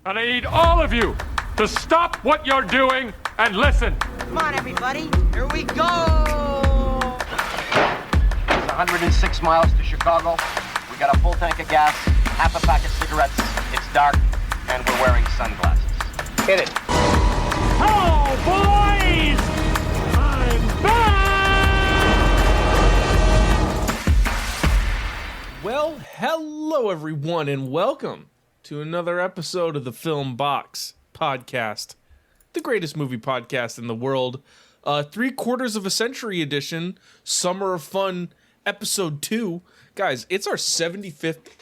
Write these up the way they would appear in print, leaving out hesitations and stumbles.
And I need all of you to stop what you're doing and listen. Come on, everybody. Here we go. It's 106 miles to Chicago. We got a full tank of gas, half a pack of cigarettes. It's dark, and we're wearing sunglasses. Hit it. Hello, boys! I'm back! Well, hello everyone, and welcome to another episode of the Film Box Podcast, the greatest movie podcast in the world. 3/4 of a century edition, Summer of Fun, episode 2. Guys, it's our 75th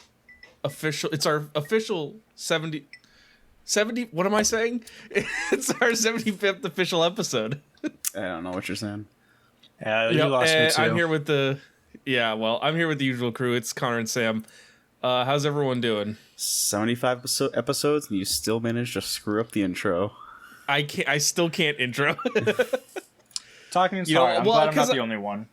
official. It's our official 70. What am I saying? It's our 75th official episode. I don't know what you're saying. You lost me too. I'm here with the usual crew. It's Connor and Sam. How's everyone doing? 75 episodes, and you still managed to screw up the intro. I still can't intro. Talking and sorry, I'm glad I'm not the only one.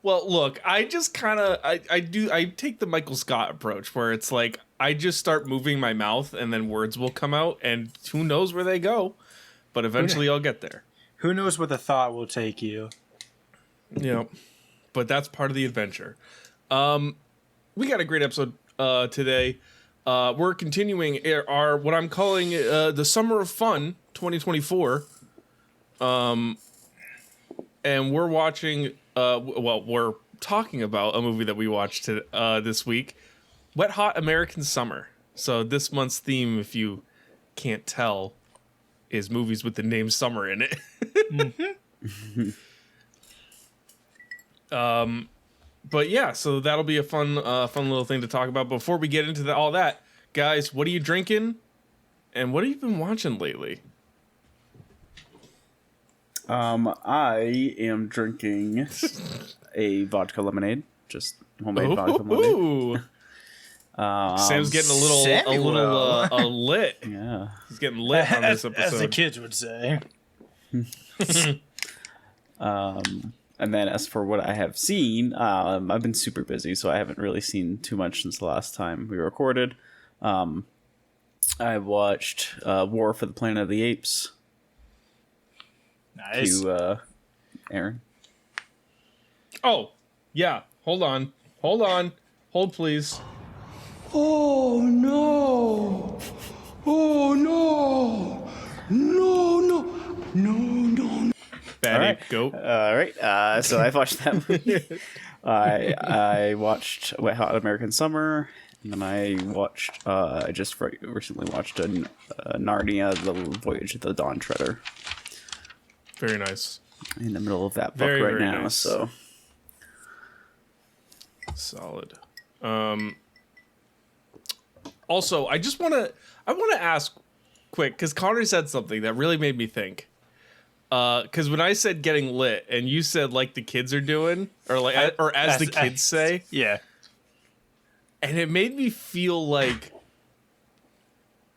Well, look, I just kind of I take the Michael Scott approach where it's like I just start moving my mouth and then words will come out and who knows where they go, but eventually I'll get there. Who knows where the thought will take you? Yep. But that's part of the adventure. We got a great episode today. We're continuing our what I'm calling the Summer of Fun 2024. And we're watching we're talking about a movie that we watched this week, Wet Hot American Summer. So this month's theme, if you can't tell, is movies with the name Summer in it. But yeah, so that'll be a fun little thing to talk about. Before we get into all that, guys, what are you drinking? And what have you been watching lately? I am drinking a vodka lemonade, just homemade vodka lemonade. Sam's getting a little lit. Yeah, he's getting lit on this episode, as the kids would say. And then as for what I have seen, I've been super busy, so I haven't really seen too much since the last time we recorded. I watched War for the Planet of the Apes. Nice. To Aaron. Oh, yeah. Hold on. Hold, please. Oh, no. Oh, no. No. Bad ape goat. All right. So I watched that movie. I watched Wet Hot American Summer, and then I watched. I just recently watched Narnia: The Voyage of the Dawn Treader. Very nice. In the middle of that book right now, nice. So solid. Also, I want to ask quick because Connor said something that really made me think. Because when I said getting lit, and you said like the kids are doing, or as the kids say, yeah, and it made me feel like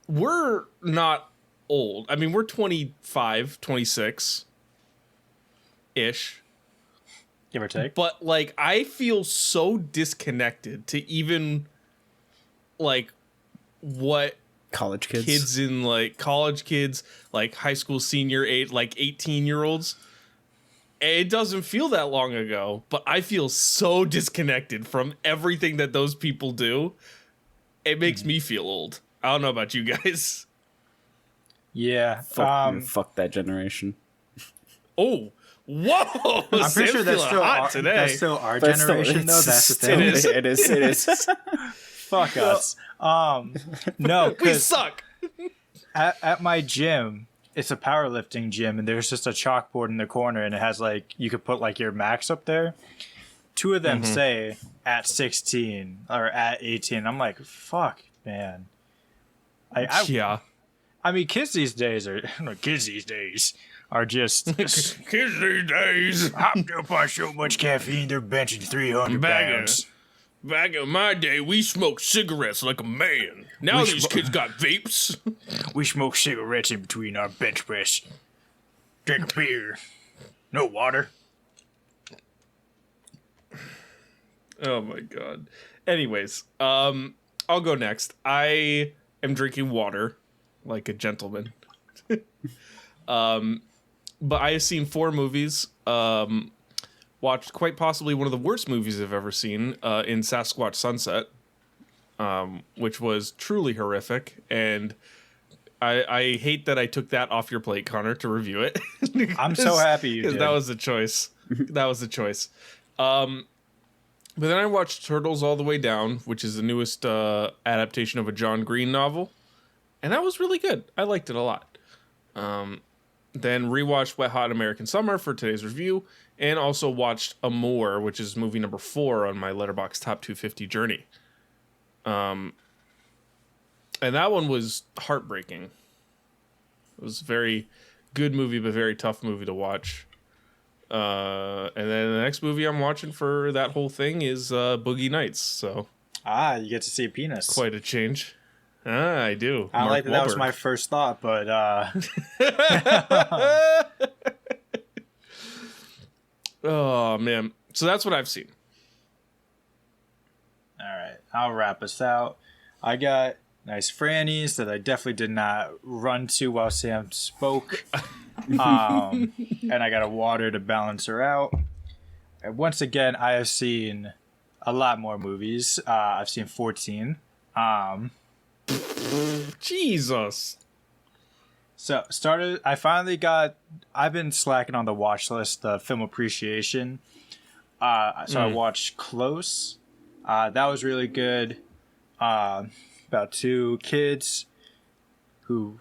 we're not old. I mean, we're 25, 26 ish, give or take. But like, I feel so disconnected to even like what college kids in like college kids, like high school senior age, like 18-year-olds. It doesn't feel that long ago, but I feel so disconnected from everything that those people do. It makes me feel old. I don't know about you guys. Yeah. Fuck that generation. Oh, whoa! I'm pretty sure that's still our generation, though. That's the thing. It is. Fuck us. No, we suck. At my gym, it's a powerlifting gym, and there's just a chalkboard in the corner, and it has like you could put like your max up there. Two of them say at 16 or at 18. I'm like, fuck, man. Yeah. I mean, kids these days are just kids these days hopped up on so much caffeine they're benching 300 pounds. Back in my day, we smoked cigarettes like a man. Now these kids got vapes. We smoke cigarettes in between our bench press. Drink a beer. No water. Oh my god. Anyways, I'll go next. I am drinking water like a gentleman. But I have seen 4 movies. Watched quite possibly one of the worst movies I've ever seen in Sasquatch Sunset, which was truly horrific. And I hate that I took that off your plate, Connor, to review it. I'm so happy you did. That was the choice. That was the choice. But then I watched Turtles All the Way Down, which is the newest adaptation of a John Green novel. And that was really good. I liked it a lot. Then rewatched Wet Hot American Summer for today's review, and also watched Amour, which is movie number 4 on my Letterboxd Top 250 journey. And that one was heartbreaking. It was a very good movie, but very tough movie to watch. And then the next movie I'm watching for that whole thing is Boogie Nights. So you get to see a penis. quite a change. I do. I Mark like that was Wahlberg. my first thought, but Oh man. So that's what I've seen. all right, I'll wrap us out. I got nice Frannies that I definitely did not run to while Sam spoke. And I got a water to balance her out. And once again, I have seen a lot more movies. I've seen 14. Jesus. So I've been slacking on the watch list, the film appreciation. I watched Close. That was really good. About 2 kids who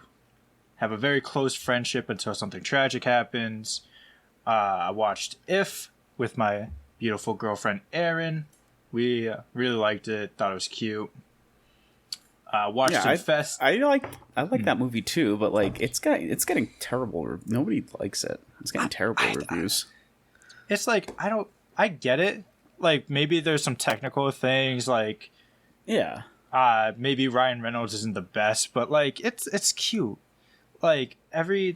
have a very close friendship until something tragic happens. I watched If with my beautiful girlfriend Erin. We really liked it. Thought it was cute. Watched Infest. I like that movie too, but like it's getting terrible. Nobody likes it. It's getting terrible reviews. It's like I get it. Like maybe there's some technical things. Like Yeah. Maybe Ryan Reynolds isn't the best, but like it's cute. Like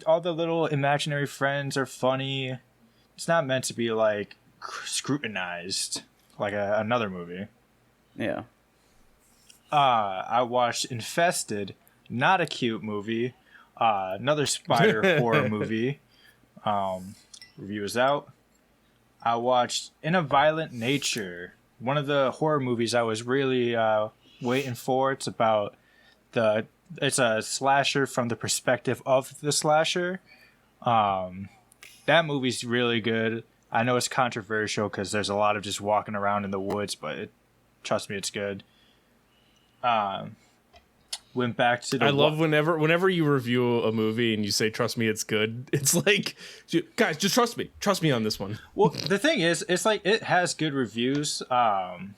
all the little imaginary friends are funny. It's not meant to be like scrutinized like another movie. Yeah. I watched Infested, not a cute movie. Another spider horror movie. Review is out. I watched In a Violent Nature, one of the horror movies I was really waiting for. It's about it's a slasher from the perspective of the slasher. That movie's really good. I know it's controversial because there's a lot of just walking around in the woods, but trust me, it's good. Went back to the. I love whenever you review a movie and you say, "Trust me, it's good." It's like, guys, just trust me. Trust me on this one. Well, the thing is, it's like it has good reviews. I'm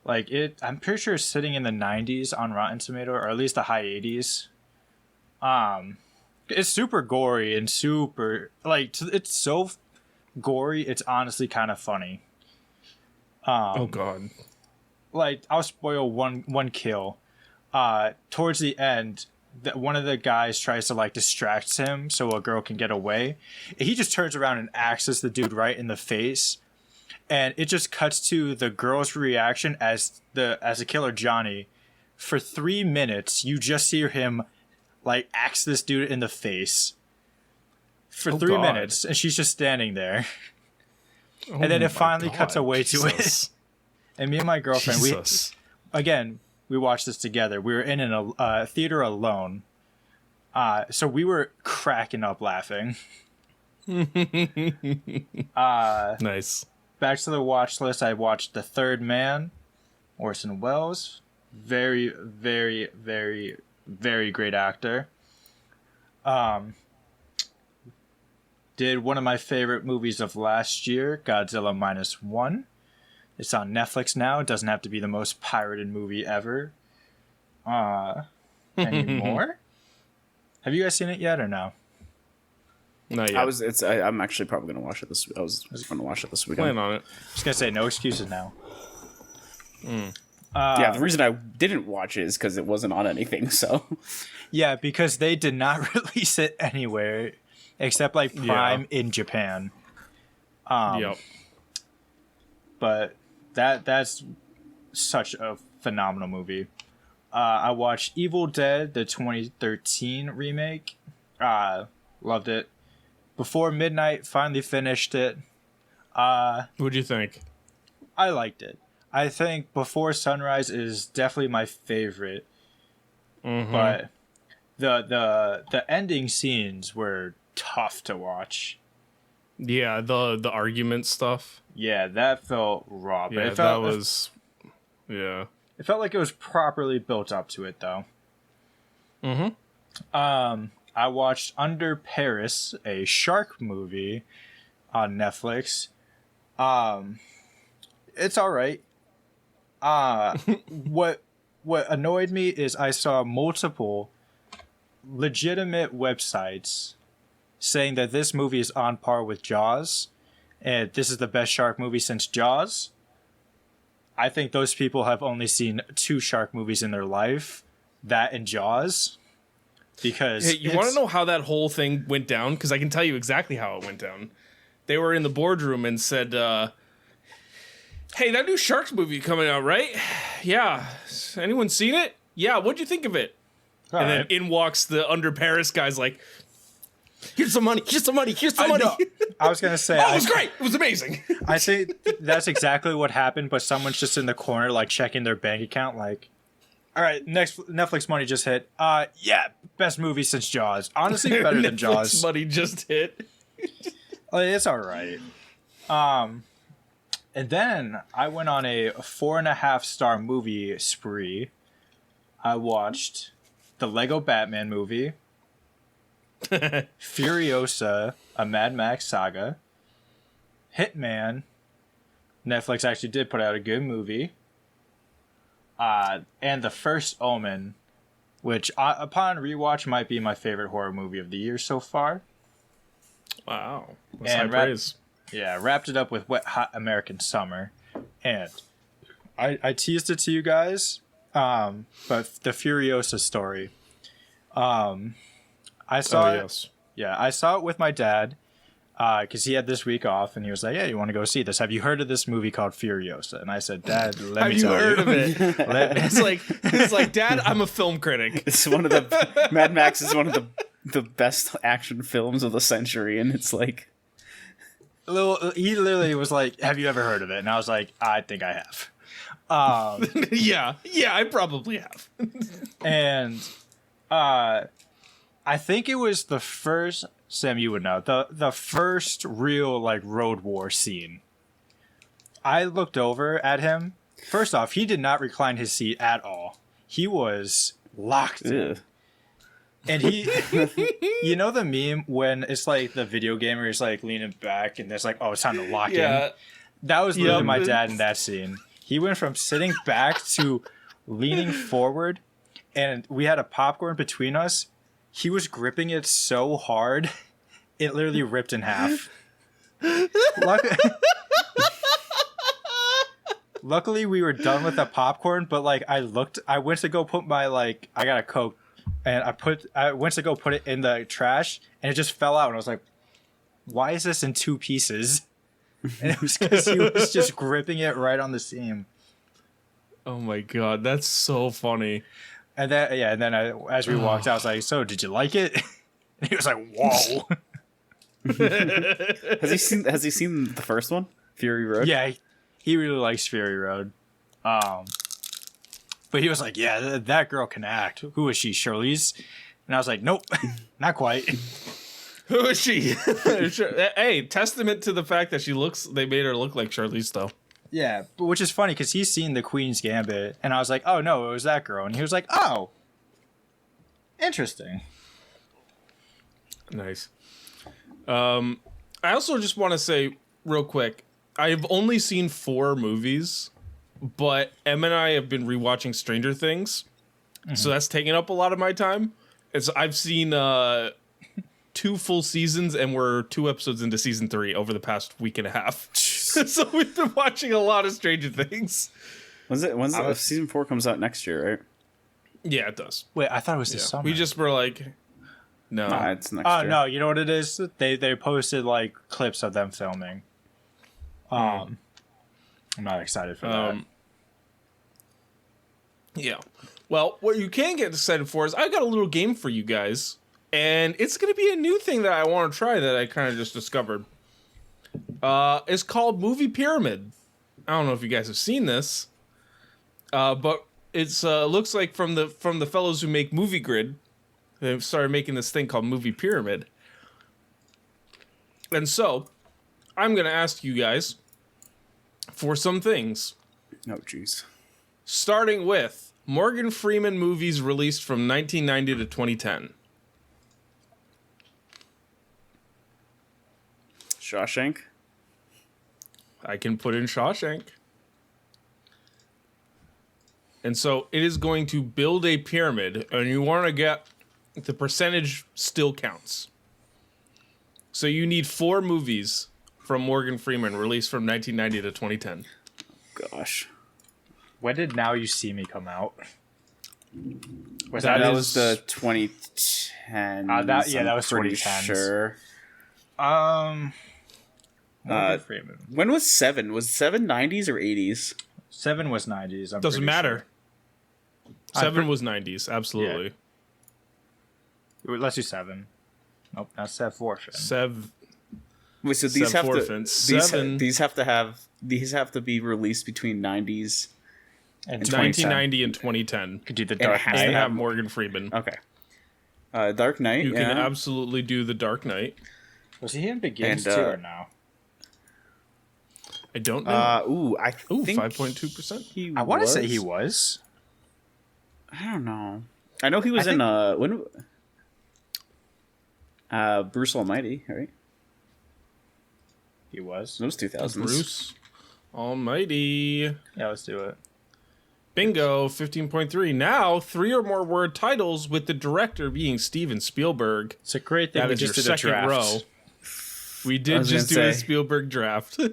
pretty sure it's sitting in the 90s on Rotten Tomato, or at least the high 80s. It's super gory and super it's so gory. It's honestly kind of funny. Oh God. Like I'll spoil one kill. Towards the end, one of the guys tries to like distract him so a girl can get away. He just turns around and axes the dude right in the face, and it just cuts to the girl's reaction as a killer Johnny. For 3 minutes, you just hear him like axe this dude in the face for 3 minutes, and she's just standing there. And then it finally cuts away to it. And me and my girlfriend, we watched this together. We were in a theater alone. So we were cracking up laughing. Nice. Back to the watch list, I watched The Third Man, Orson Welles. Very, very, very, very great actor. Did one of my favorite movies of last year, Godzilla Minus One. It's on Netflix now. It doesn't have to be the most pirated movie ever. Any more? Have you guys seen it yet or no? Not yet. I'm actually probably gonna watch it this. I was going to watch it this weekend. Plan on it. Just gonna say no excuses now. Yeah, the reason I didn't watch it is because it wasn't on anything. So Yeah, because they did not release it anywhere except like Prime in Japan. Yep. But that's such a phenomenal movie. I watched Evil Dead, the 2013 remake. Loved it. Before Midnight, finally finished it. What'd you think? I liked it. I think Before Sunrise is definitely my favorite. But the ending scenes were tough to watch. Yeah, the argument stuff. Yeah, that felt raw. But Yeah, that was. Yeah. It felt like it was properly built up to it, though. I watched Under Paris, a shark movie on Netflix. It's all right. What annoyed me is I saw multiple legitimate websites saying that this movie is on par with Jaws, and this is the best shark movie since Jaws. I think those people have only seen 2 shark movies in their life, that and Jaws. Because hey, you want to know how that whole thing went down? Because I can tell you exactly how it went down. They were in the boardroom and said, hey, that new Sharks movie coming out, right? Yeah. Anyone seen it? Yeah, what'd you think of it? All and right. then in walks the Under Paris guy's like, here's some money, here's some money, here's some money. know. I was gonna say, Oh, it was great. It was amazing. I say that's exactly what happened, but someone's just in the corner, like checking their bank account, like, all right, next Netflix money just hit. Yeah, best movie since Jaws. Honestly, better than Jaws. Netflix money just hit. It's all right. And then I went on a 4.5-star movie spree. I watched the Lego Batman movie, Furiosa, a Mad Max saga, Hitman. Netflix actually did put out a good movie. And The First Omen, which upon rewatch might be my favorite horror movie of the year so far. Wow. That's And high praise. Yeah, wrapped it up with Wet Hot American Summer. And I teased it to you guys, but the Furiosa story. I saw it. Yes. Yeah, I saw it with my dad because he had this week off, and he was like, "Yeah, you want to go see this? Have you heard of this movie called Furiosa?" And I said, "Dad, let me Have you tell heard you." of it? It's like, Dad, I'm a film critic. It's one of the Mad Max is one of the best action films of the century, and it's like He literally was like, "Have you ever heard of it?" And I was like, "I think I have." yeah, I probably have. And I think it was the first, Sam, you would know, the first real like road war scene. I looked over at him. First off, he did not recline his seat at all. He was locked in. ugh. And he, you know the meme when it's like the video gamer is like leaning back and there's like, oh, it's time to lock in. That was literally my dad in that scene. He went from sitting back to leaning forward, and we had a popcorn between us. He was gripping it so hard, it literally ripped in half. Luckily, we were done with the popcorn, but like I went to go put my I got a Coke, and I went to go put it in the trash, and it just fell out, and I was like, why is this in 2 pieces? And it was because he was just gripping it right on the seam. Oh my god, that's so funny. And then as we walked out, I was like, so did you like it? And he was like, whoa. Has he seen the first one, Fury Road? Yeah, he really likes Fury Road. But he was like, yeah, that girl can act. Who is she, Charlize? And I was like, nope, not quite. Who is she? Hey, testament to the fact that they made her look like Charlize, though. Yeah, but which is funny because he's seen The Queen's Gambit, and I was like, oh no, it was that girl. And he was like, oh, interesting. Nice. I also just want to say real quick, I've only seen 4 movies, but Em and I have been rewatching Stranger Things, so that's taking up a lot of my time. I've seen 2 full seasons, and we're 2 episodes into season 3 over the past week and a half. So we've been watching a lot of Stranger Things. When's season 4 comes out next year, right? Yeah, it does. Wait, I thought it was this summer. We just were like, no. Nah, it's next Oh year. no, you know what it is? They posted like clips of them filming. I'm not excited for that. Yeah. Well, what you can get excited for is I got a little game for you guys, and it's going to be a new thing that I want to try that I kind of just discovered. It's called Movie Pyramid. I don't know if you guys have seen this, but it's looks like from the fellows who make Movie Grid, they've started making this thing called Movie Pyramid. And so, I'm going to ask you guys for some things. Oh, jeez. Starting with Morgan Freeman movies released from 1990 to 2010. Shawshank. I can put in Shawshank. And so it is going to build a pyramid, and you want to get the percentage still counts. So you need 4 movies from Morgan Freeman released from 1990 to 2010. Gosh. When did Now You See Me come out? That was the 2010. that was pretty 2010s. sure. Morgan Freeman. When was 7? Was 7 90s or 80s? 7 was 90s. I'm Doesn't pretty matter. Sure. 7 was 90s, absolutely. Yeah. Let's do 7. Nope, that's Sev Forfin. Wait, so these have to Seven. these have to be released between 90s. And 1990 and 2010. Could do the And Dark has And Knight. have Morgan Freeman. Okay. Dark Knight. You can yeah. absolutely do The Dark Knight. Was he in Begins And, too or no? I don't know. I think 5.2%. I want to say he was. I don't know. I know he was in Bruce Almighty, right? He was. Those 2000s. Bruce Almighty. Yeah, let's do it. Bingo, 15.3. Now, 3 or more word titles with the director being Steven Spielberg. It's a great thing. That we is your just did a second draft. row. We I did was just do gonna a say. Spielberg draft. All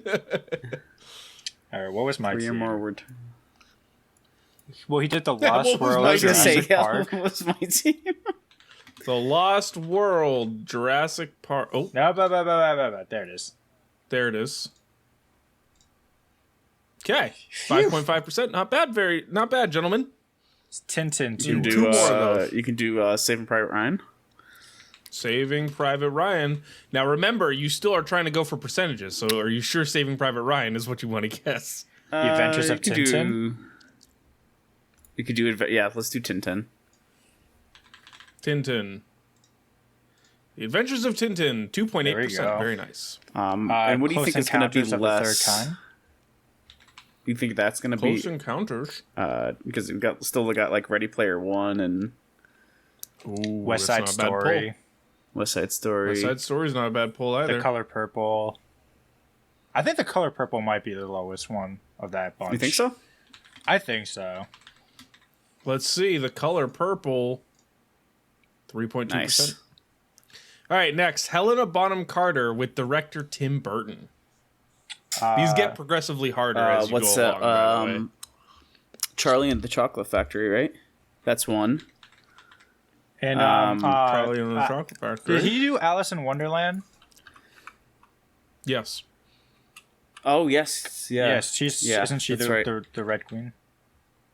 right, what was my 3 or team? more word. Well, he did the Yeah, Lost what was World. my I was gonna say, Jurassic Park. what was my team? The Lost World, Jurassic Park. Oh, No, there it is. there it is. Okay, 5.5%. Not bad. Not bad, gentlemen. It's Tintin You can 2. Two more of those. you can do Saving Private Ryan. Saving Private Ryan. Now remember, you still are trying to go for percentages. So are you sure Saving Private Ryan is what you want to guess? The Adventures of you could Tintin? You could do yeah. Let's do Tintin. Tintin. The Adventures of Tintin, 2.8%. go. Very nice. And what do you think is going to be Encounters of the less? Third Kind? You think that's going to be Close Encounters. because we've still got like Ready Player One and Ooh, West that's Side not a bad Story. pull. West Side Story. West Side Story's not a bad pull either. The Color Purple. I think The Color Purple might be the lowest one of that bunch. You think so? I think so. Let's see. The Color Purple, 3.2%. Nice. All right, next. Helena Bonham Carter with director Tim Burton. These get progressively harder as you what's go that? along, by the way. Charlie and the Chocolate Factory, right? That's one. And Probably in the Chocolate Factory. did he do Alice in Wonderland? Yes. Oh yes, yeah. Yes, isn't she that's right. the Red Queen?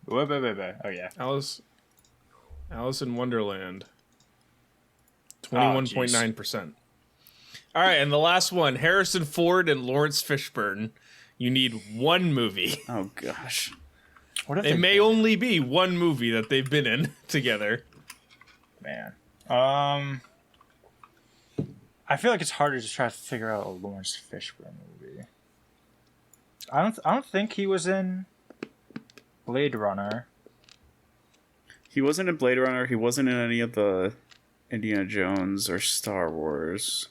Wait. Oh yeah. Alice in Wonderland. Oh, 21.9%. All right, and the last one, Harrison Ford and Lawrence Fishburne. You need one movie. Oh gosh. What if It they may did? only be one movie that they've been in together. Man. I feel like it's harder to try to figure out a Lawrence Fishburne movie. I don't think he was in Blade Runner. He wasn't in Blade Runner. He wasn't in any of the Indiana Jones or Star Wars.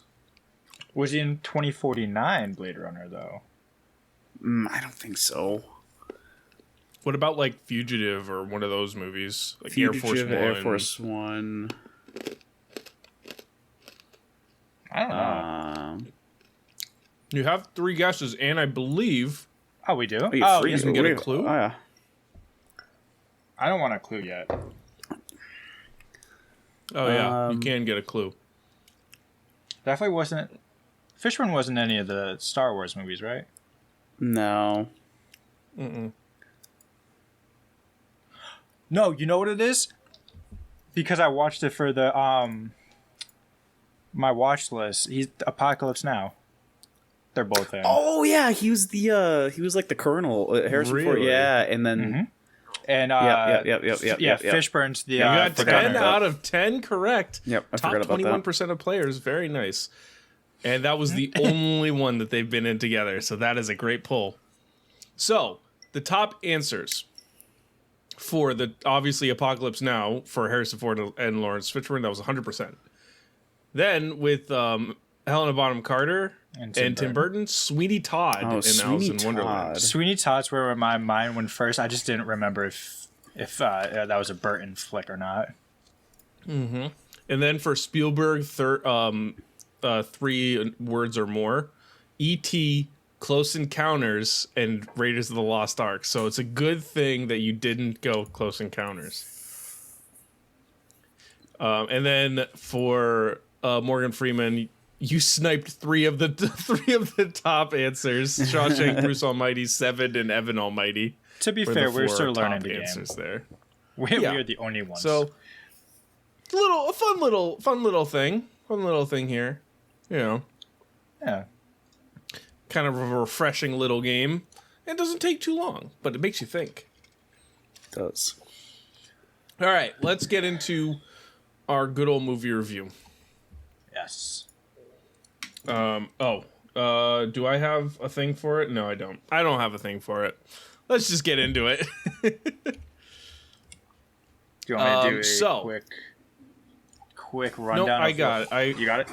Was he in 2049 Blade Runner though? I don't think so. What about like Fugitive or one of those movies? Like Fugitive, Air Air Force One. I don't know. You have 3 guesses, and I believe Oh, we do? you Oh, free- you can get a wait, clue? Oh, yeah. I don't want a clue yet. Oh yeah, you can get a clue. Definitely wasn't. Fishburne wasn't in any of the Star Wars movies, right? No. No, you know what it is? Because I watched it for the my watch list. He's Apocalypse Now. They're both in. Oh yeah, he was like the Colonel, Harrison Ford. Really? Yeah, and then And yep. Fishburne's the You got the 10 gunner. out of 10 correct. Yep, I Top forgot about that. 21% of players. Very nice. And that was the only one that they've been in together. So that is a great pull. So the top answers for the obviously Apocalypse Now for Harrison Ford and Lawrence Fishburne, that was 100%. Then with Helena Bonham Carter and Tim Burton, Sweeney Todd in Alice in Wonderland. Sweeney Todd's where my mind went first. I just didn't remember if that was a Burton flick or not. Mm-hmm. And then for Spielberg, 3 words or more, E.T., Close Encounters, and Raiders of the Lost Ark. So it's a good thing that you didn't go Close Encounters. And then for Morgan Freeman, you sniped 3 of the top answers: Shawshank, Bruce Almighty, Seven, and Evan Almighty. To be fair, we're still learning the game. There. We're the only ones. So a fun little thing here. You know, yeah, kind of a refreshing little game. It doesn't take too long, but it makes you think. It does. All right, let's get into our good old movie review. Yes. Do I have a thing for it? No, I don't. I don't have a thing for it. Let's just get into it. Do you want me to do so, quick rundown? No, I got it. You got it?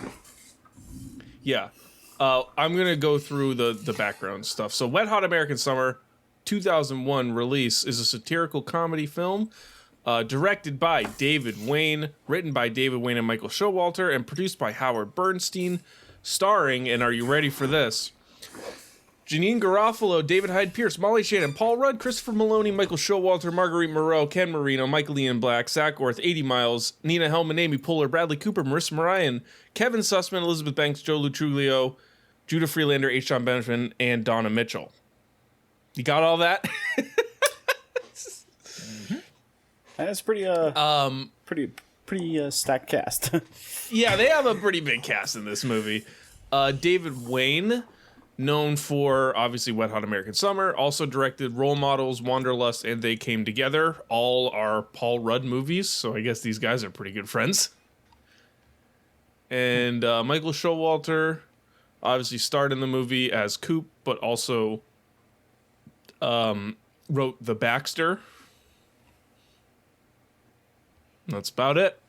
Yeah. I'm going to go through the background stuff. So Wet Hot American Summer 2001 release is a satirical comedy film directed by David Wayne, written by David Wayne and Michael Showalter, and produced by Howard Bernstein, starring, and are you ready for this? Janine Garofalo, David Hyde Pierce, Molly Shannon, Paul Rudd, Christopher Maloney, Michael Showalter, Marguerite Moreau, Ken Marino, Michael Ian Black, Zach Orth, 80 Miles, Nina Hellman, Amy Poehler, Bradley Cooper, Marissa Marion, Kevin Sussman, Elizabeth Banks, Joe Lutrulio, Judah Freelander, H. John Benjamin, and Donna Mitchell. You got all that? That's pretty stacked cast. Yeah, they have a pretty big cast in this movie. David Wayne, known for obviously Wet Hot American Summer, also directed Role Models, Wanderlust, and They Came Together. All are Paul Rudd movies, so I guess these guys are pretty good friends. And Michael Showalter obviously starred in the movie as Coop, but also wrote The Baxter. That's about it.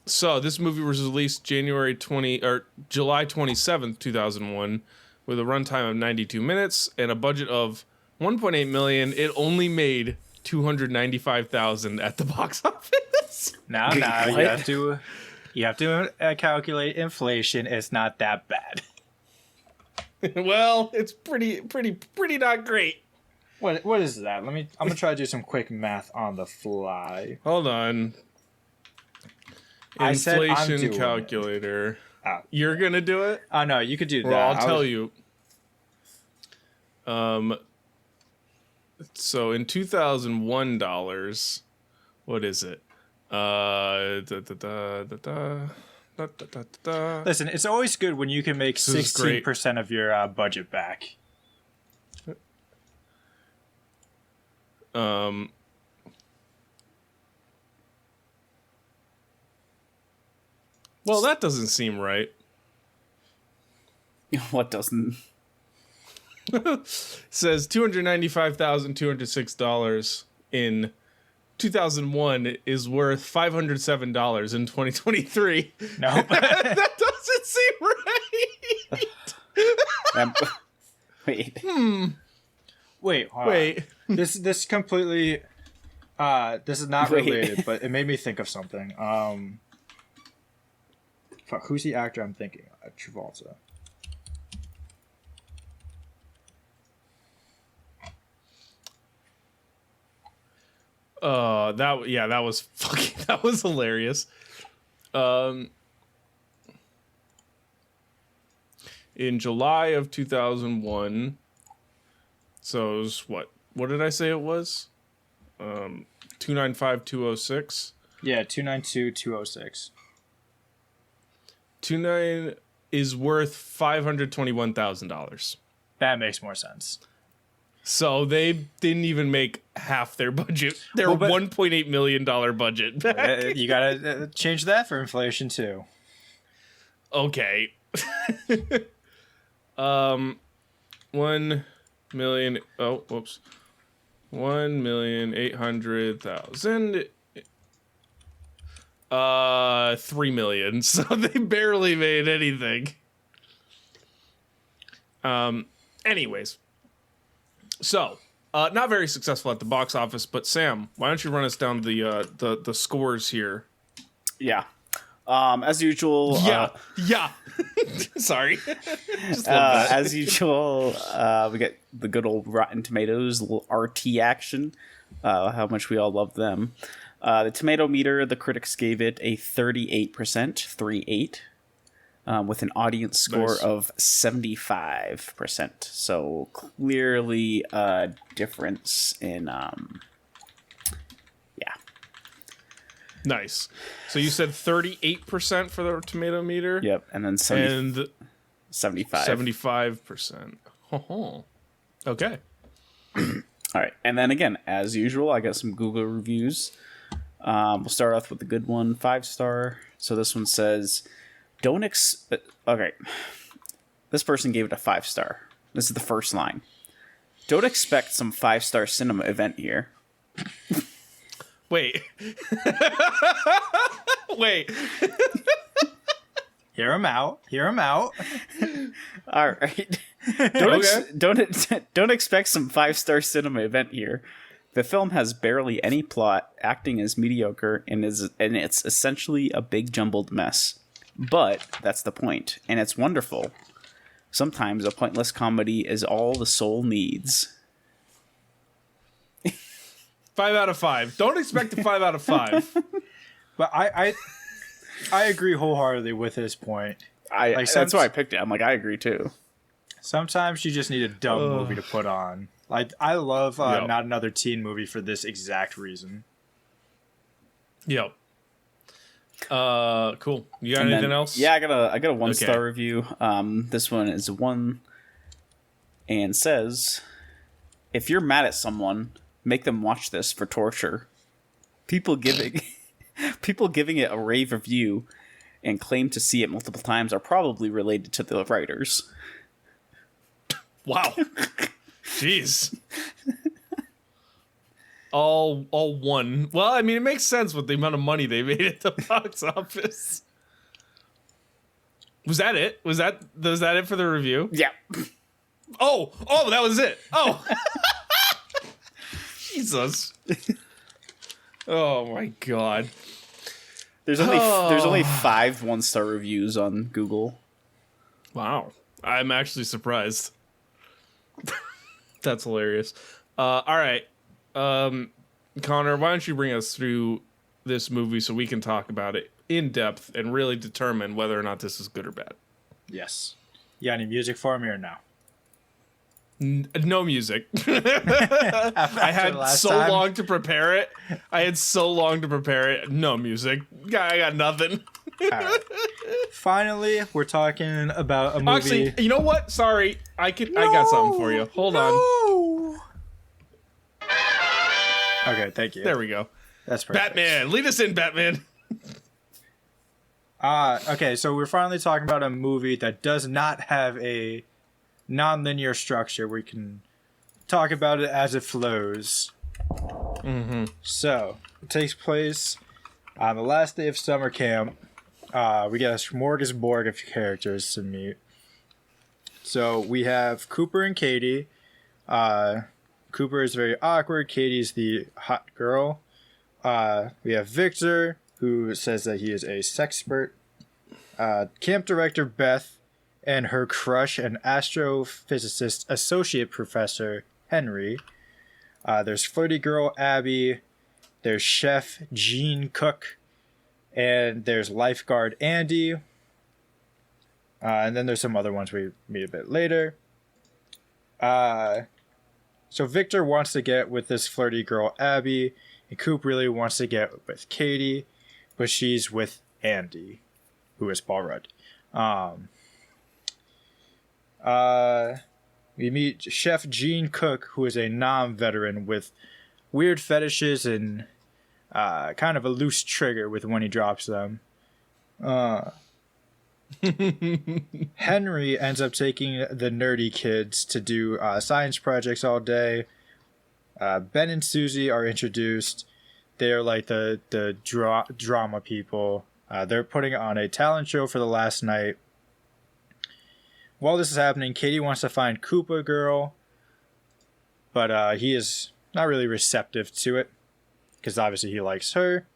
So this movie was released July 27th, 2001, with a runtime of 92 minutes and a budget of $1.8 million. It only made $295,000 at the box office. Now you have to calculate inflation. It's not that bad. Well, it's pretty not great. What is that? I'm gonna try to do some quick math on the fly. Hold on. I said I'm Inflation doing calculator. Oh. You're gonna do it? Oh no, you could do that. Well, I'll tell you. So in 2001 dollars, what is it? Listen, it's always good when you can make 16% of your budget back. Well, that doesn't seem right. What doesn't? It says $295,206 in 2001 is worth $507 in 2023. No, that doesn't seem right. Wait. Wait, hold Wait. on. This completely. This is not related, but it made me think of something. Fuck, who's the actor I'm thinking? Travolta. That was hilarious. In July of 2001, So it was what? What did I say it was? 295,206. Yeah, 292,206. 29 is worth $521,000. That makes more sense. So they didn't even make half their budget. Their Well, but- $1.8 million budget. You gotta change that for inflation too. Okay. 1 million. Oh, whoops. 1,800,000. 3 million. So they barely made anything. Anyways. So, not very successful at the box office, but Sam, why don't you run us down the scores here? Yeah. As usual. Yeah. Sorry. Just love that. As usual, we get the good old Rotten Tomatoes, a little RT action. How much we all love them. The tomato meter, the critics gave it a 38%, 3.8, with an audience score Nice. of 75%. So clearly a difference in, yeah. Nice. So you said 38% for the tomato meter? Yep, and then 75. 75. 75%. Okay. All right, and then again, as usual, I got some Google reviews. We'll start off with the good one, 5-star. So this one says, okay. This person gave it a 5-star. This is the first line. Don't expect some 5-star cinema event here. Wait. Wait. Hear him out. All right. Don't expect some 5-star cinema event here. The film has barely any plot, acting is mediocre, and it's essentially a big jumbled mess. But that's the point, and it's wonderful. Sometimes a pointless comedy is all the soul needs. 5 out of 5. Don't expect a 5 out of 5. But I agree wholeheartedly with his point. That's why I picked it. I'm like, I agree too. Sometimes you just need a dumb movie to put on. Like, I love Yep. Not Another Teen Movie for this exact reason. Yep. Cool. You got And anything then- else? Yeah, I got a 1-star Okay. review. This one is 1 and says, if you're mad at someone, make them watch this for torture. People giving it a rave review and claim to see it multiple times are probably related to the writers. Wow. Jeez. All one. Well, I mean, it makes sense with the amount of money they made at the box office. Was that it? Was that it for the review? Yeah. Oh, that was it. Oh. Jesus. Oh my God. There's only 5 1-star reviews on Google. Wow. I'm actually surprised. That's hilarious. All right. Connor, why don't you bring us through this movie so we can talk about it in depth and really determine whether or not this is good or bad? Yes. You got any music for me or no? No music. I had so long to prepare it. No music. I got nothing. Right. Finally, we're talking about a movie. Actually, you know what? Sorry. I got something for you. Hold on. Okay, thank you. There we go. That's perfect. Batman. Lead us in, Batman. Okay, so we're finally talking about a movie that does not have a non-linear structure. We can talk about it as it flows. Mm-hmm. So, it takes place on the last day of summer camp. We get a smorgasbord of characters to meet. So, we have Cooper and Katie. Cooper is very awkward. Katie's the hot girl. We have Victor, who says that he is a sexpert. Camp director Beth and her crush, an astrophysicist associate professor Henry. There's flirty girl Abby. There's chef Gene Cook. And there's lifeguard Andy. And then there's some other ones we meet a bit later. So Victor wants to get with this flirty girl, Abby, and Coop really wants to get with Katie, but she's with Andy, who is Paul Rudd. We meet Chef Gene Cook, who is a non-veteran with weird fetishes and kind of a loose trigger with when he drops them. Henry ends up taking the nerdy kids to do science projects all day. Ben and Susie are introduced. They are like the drama people. They're putting on a talent show for the last night. While this is happening, Katie wants to find Koopa Girl, but he is not really receptive to it because obviously he likes her.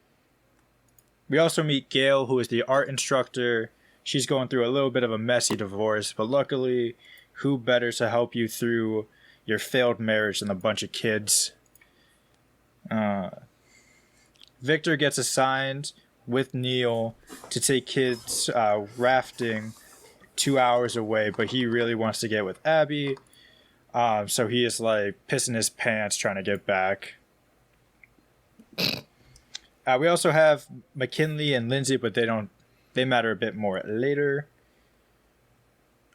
We also meet Gail, who is the art instructor. She's going through a little bit of a messy divorce, but luckily, who better to help you through your failed marriage than a bunch of kids? Victor gets assigned with Neil to take kids rafting 2 hours away, but he really wants to get with Abby. So he is like pissing his pants trying to get back. We also have McKinley and Lindsay, but they matter a bit more later.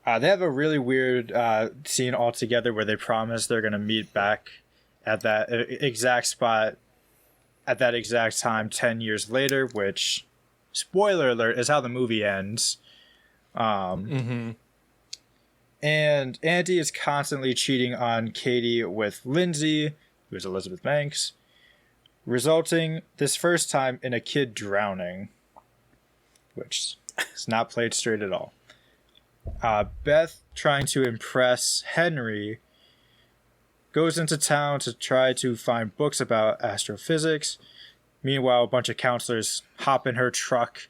They have a really weird scene all together where they promise they're going to meet back at that exact spot at that exact time 10 years later, which, spoiler alert, is how the movie ends. And Andy is constantly cheating on Katie with Lindsay, who is Elizabeth Banks, resulting this first time in a kid drowning, which is not played straight at all. Beth, trying to impress Henry, goes into town to try to find books about astrophysics. Meanwhile, a bunch of counselors hop in her truck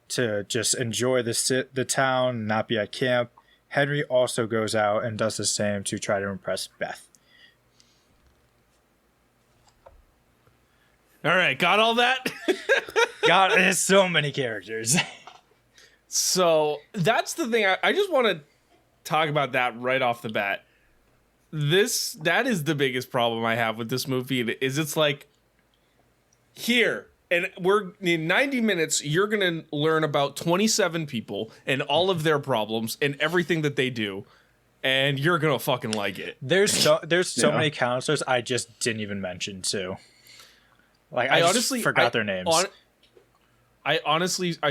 to just enjoy the town and not be at camp. Henry also goes out and does the same to try to impress Beth. All right, got all that? God, there's so many characters. So that's the thing. I just want to talk about that right off the bat. That is the biggest problem I have with this movie. Is it's like, here, and we're in 90 minutes, you're going to learn about 27 people and all of their problems and everything that they do, and you're going to fucking like it. There's so many counselors I just didn't even mention too. Like I honestly forgot their names. I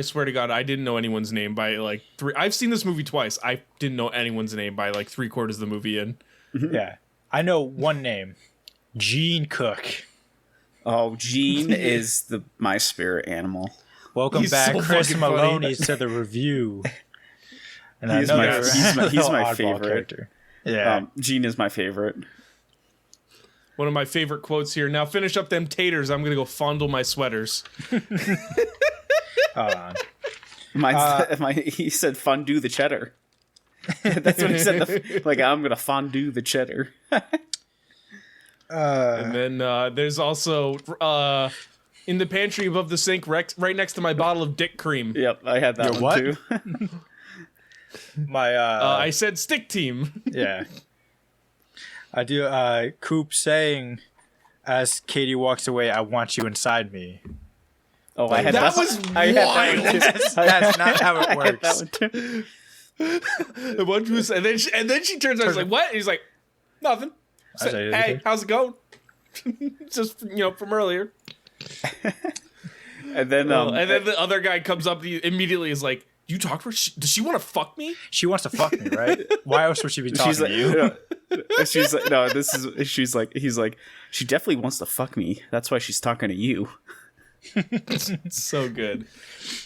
swear to God, I didn't know anyone's name by like three. I've seen this movie twice. I didn't know anyone's name by like 3/4 of the movie in. Yeah. I know one name. Gene Cook. Oh, Gene is my spirit animal. Welcome He's back, so Chris fucking funny. Maloney, to the review. And He's my favorite character. Yeah. Gene is my favorite. One of my favorite quotes here. Now finish up them taters. I'm going to go fondle my sweaters. Hold on. He said fondue the cheddar. That's what he said. Like, I'm going to fondue the cheddar. And then there's also in the pantry above the sink, right next to my bottle of dick cream. Yep, I had that one what? too. I said stick team. Yeah. I do. Coop saying, as Katie walks away, "I want you inside me." Oh, I had That that. was I had that wild. one too. That's not how it I had works. that one too. And then she turns around and is like, "What?" And he's like, "Nothing." I say, Hey, how's it going? Just from earlier. And then And then the other guy comes up immediately is like, "You talk to her? Does she want to fuck me?" She wants to fuck me, right? Why else would she be talking she's like, to you? she's like, no, she's like, he's like, she definitely wants to fuck me. That's why she's talking to you. It's so good.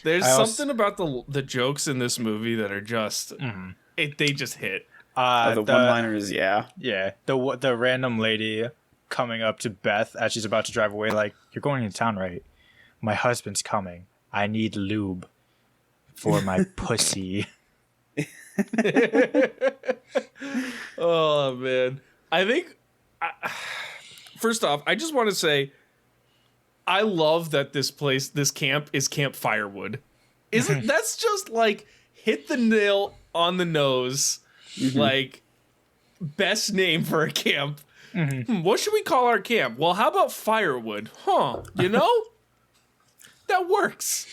There's something about the jokes in this movie that are just they just hit. The one-liners, yeah. Yeah, the random lady coming up to Beth as she's about to drive away, like, "You're going into town, right? My husband's coming. I need lube for my pussy." Oh man, I think first off, I just want to say I love that this camp is Camp Firewood. Isn't that's just like hit the nail on the nose? Like, best name for a camp. What should we call our camp? Well, how about firewood? Huh? You know, that works.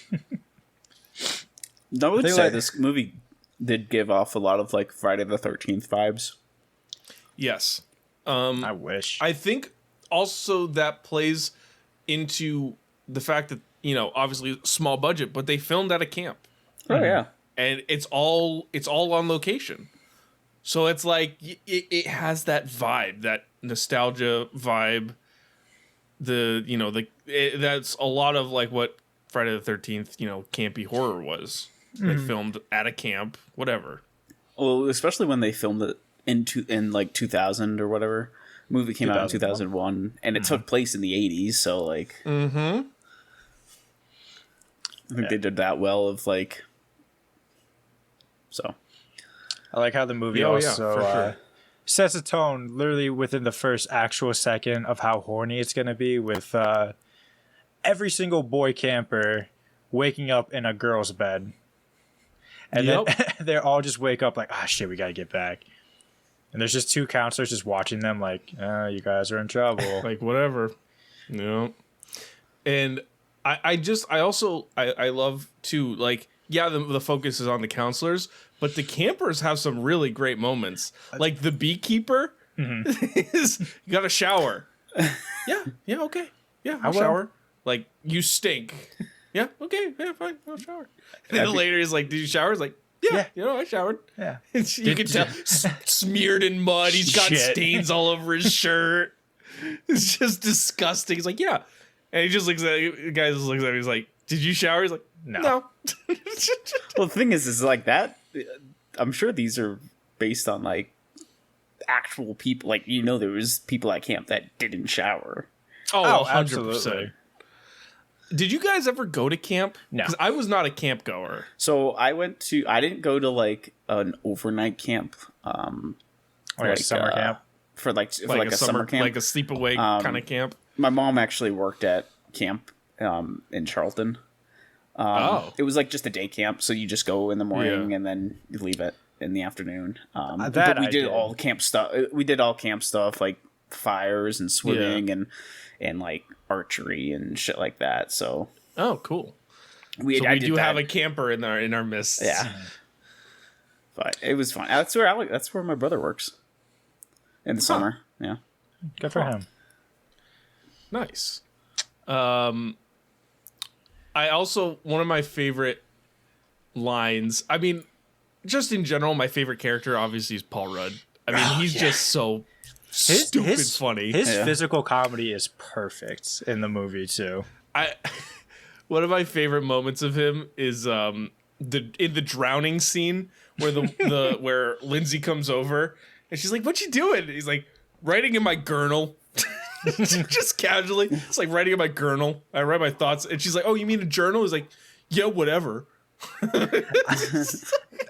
I would think, say like- this movie did give off a lot of like Friday the 13th vibes. Yes. I wish. I think also that plays into the fact that, you know, obviously small budget, but they filmed at a camp. Oh yeah. And it's all on location. So it's like it has that vibe, that nostalgia vibe. That's a lot of like what Friday the 13th, you know, campy horror was. They filmed at a camp, whatever. Well, especially when they filmed it in like 2000 or whatever. Movie came out in 2001 and it took place in the 80s, so like I think they did that well of like so. I like how the movie for also sure. sets a tone literally within the first actual second of how horny it's going to be with every single boy camper waking up in a girl's bed. And then they all just wake up like, shit, we got to get back. And there's just two counselors just watching them like, you guys are in trouble. Like whatever. No. And I also love too, like, yeah, the focus is on the counselors, but the campers have some really great moments. Like the beekeeper is, you got to shower. Yeah, okay. Yeah, I'll shower. Like, you stink. Yeah, okay, yeah, fine, I'll shower. And then later he's like, did you shower? He's like, yeah, you know, I showered. Yeah. You can tell, smeared in mud. He's got Shit. stains all over his shirt. It's just disgusting. He's like, yeah. And he just looks at the guy just looks at him. He's like, did you shower? He's like, no. Well, the thing is like that. I'm sure these are based on like actual people. Like, you know, there was people at camp that didn't shower. Oh, 100%. absolutely. Did you guys ever go to camp? No. Because I was not a camp goer. So I didn't go to like an overnight camp. Like a summer camp. For like a summer camp. Like a sleepaway kind of camp. My mom actually worked at camp in Charlton. It was like just a day camp, so you just go in the morning and then you leave it in the afternoon. But we did all camp stuff. We did all camp stuff like fires and swimming and like archery and shit like that. So Cool. we do have a camper in our midst. Yeah, but it was fun. That's where my brother works in the summer. Yeah, Good for him. Nice. I also, one of my favorite lines, I mean, just in general, my favorite character obviously is Paul Rudd. I mean, he's just so stupid funny. His physical comedy is perfect in the movie too. One of my favorite moments of him is in the drowning scene where where Lindsay comes over and she's like, "What you doing?" And he's like, "Writing in my journal." Just casually. It's like writing in my journal. I write my thoughts. And she's like, "Oh, you mean a journal?" He's like, "Yeah, whatever."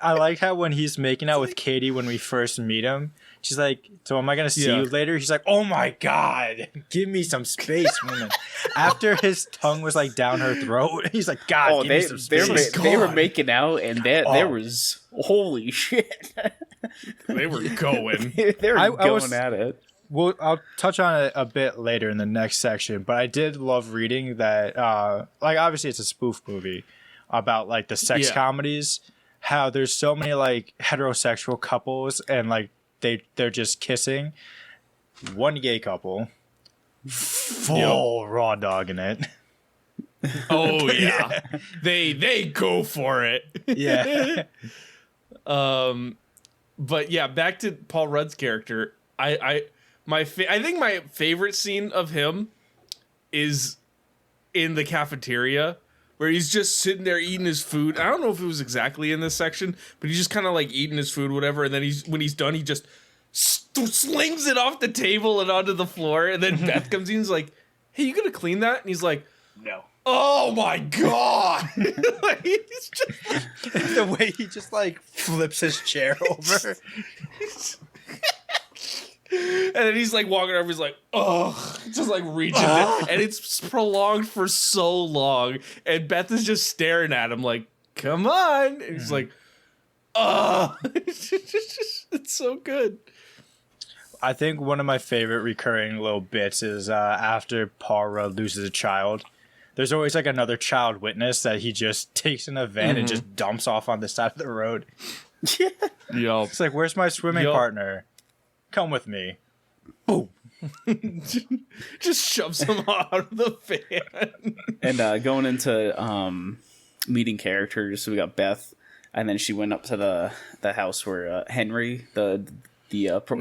I like how when he's making out with Katie when we first meet him, she's like, "So am I gonna see you later?" He's like, "Oh my god, give me some space, woman." After his tongue was like down her throat, he's like, "God, give me some space." They were making out, and there was holy shit. They were going. They were going at it. Well, I'll touch on it a bit later in the next section, but I did love reading that, like, obviously it's a spoof movie about, like, the sex comedies, how there's so many, like, heterosexual couples, and, like, they're just kissing. One gay couple, full raw dog in it. Oh, yeah. They go for it. Yeah. But, yeah, back to Paul Rudd's character. I think my favorite scene of him is in the cafeteria where he's just sitting there eating his food. I don't know if it was exactly in this section, but he's just kind of like eating his food, whatever. And then when he's done, he just slings it off the table and onto the floor. And then Beth comes in and is like, "Hey, you gonna clean that?" And he's like, No. "Oh my God." Like, he's just... The way he just, like, flips his chair over. And then he's like walking over, he's like, "Ugh," just like reaching it. And it's prolonged for so long. And Beth is just staring at him like, "Come on." And he's like, "Ugh." It's so good. I think one of my favorite recurring little bits is after Paul Rudd loses a child, there's always like another child witness that he just takes in a van and just dumps off on the side of the road. Yup. It's like, where's my swimming partner? Come with me. Boom. Just shoves him out of the van. And going into meeting characters, so we got Beth, and then she went up to the house where Henry, the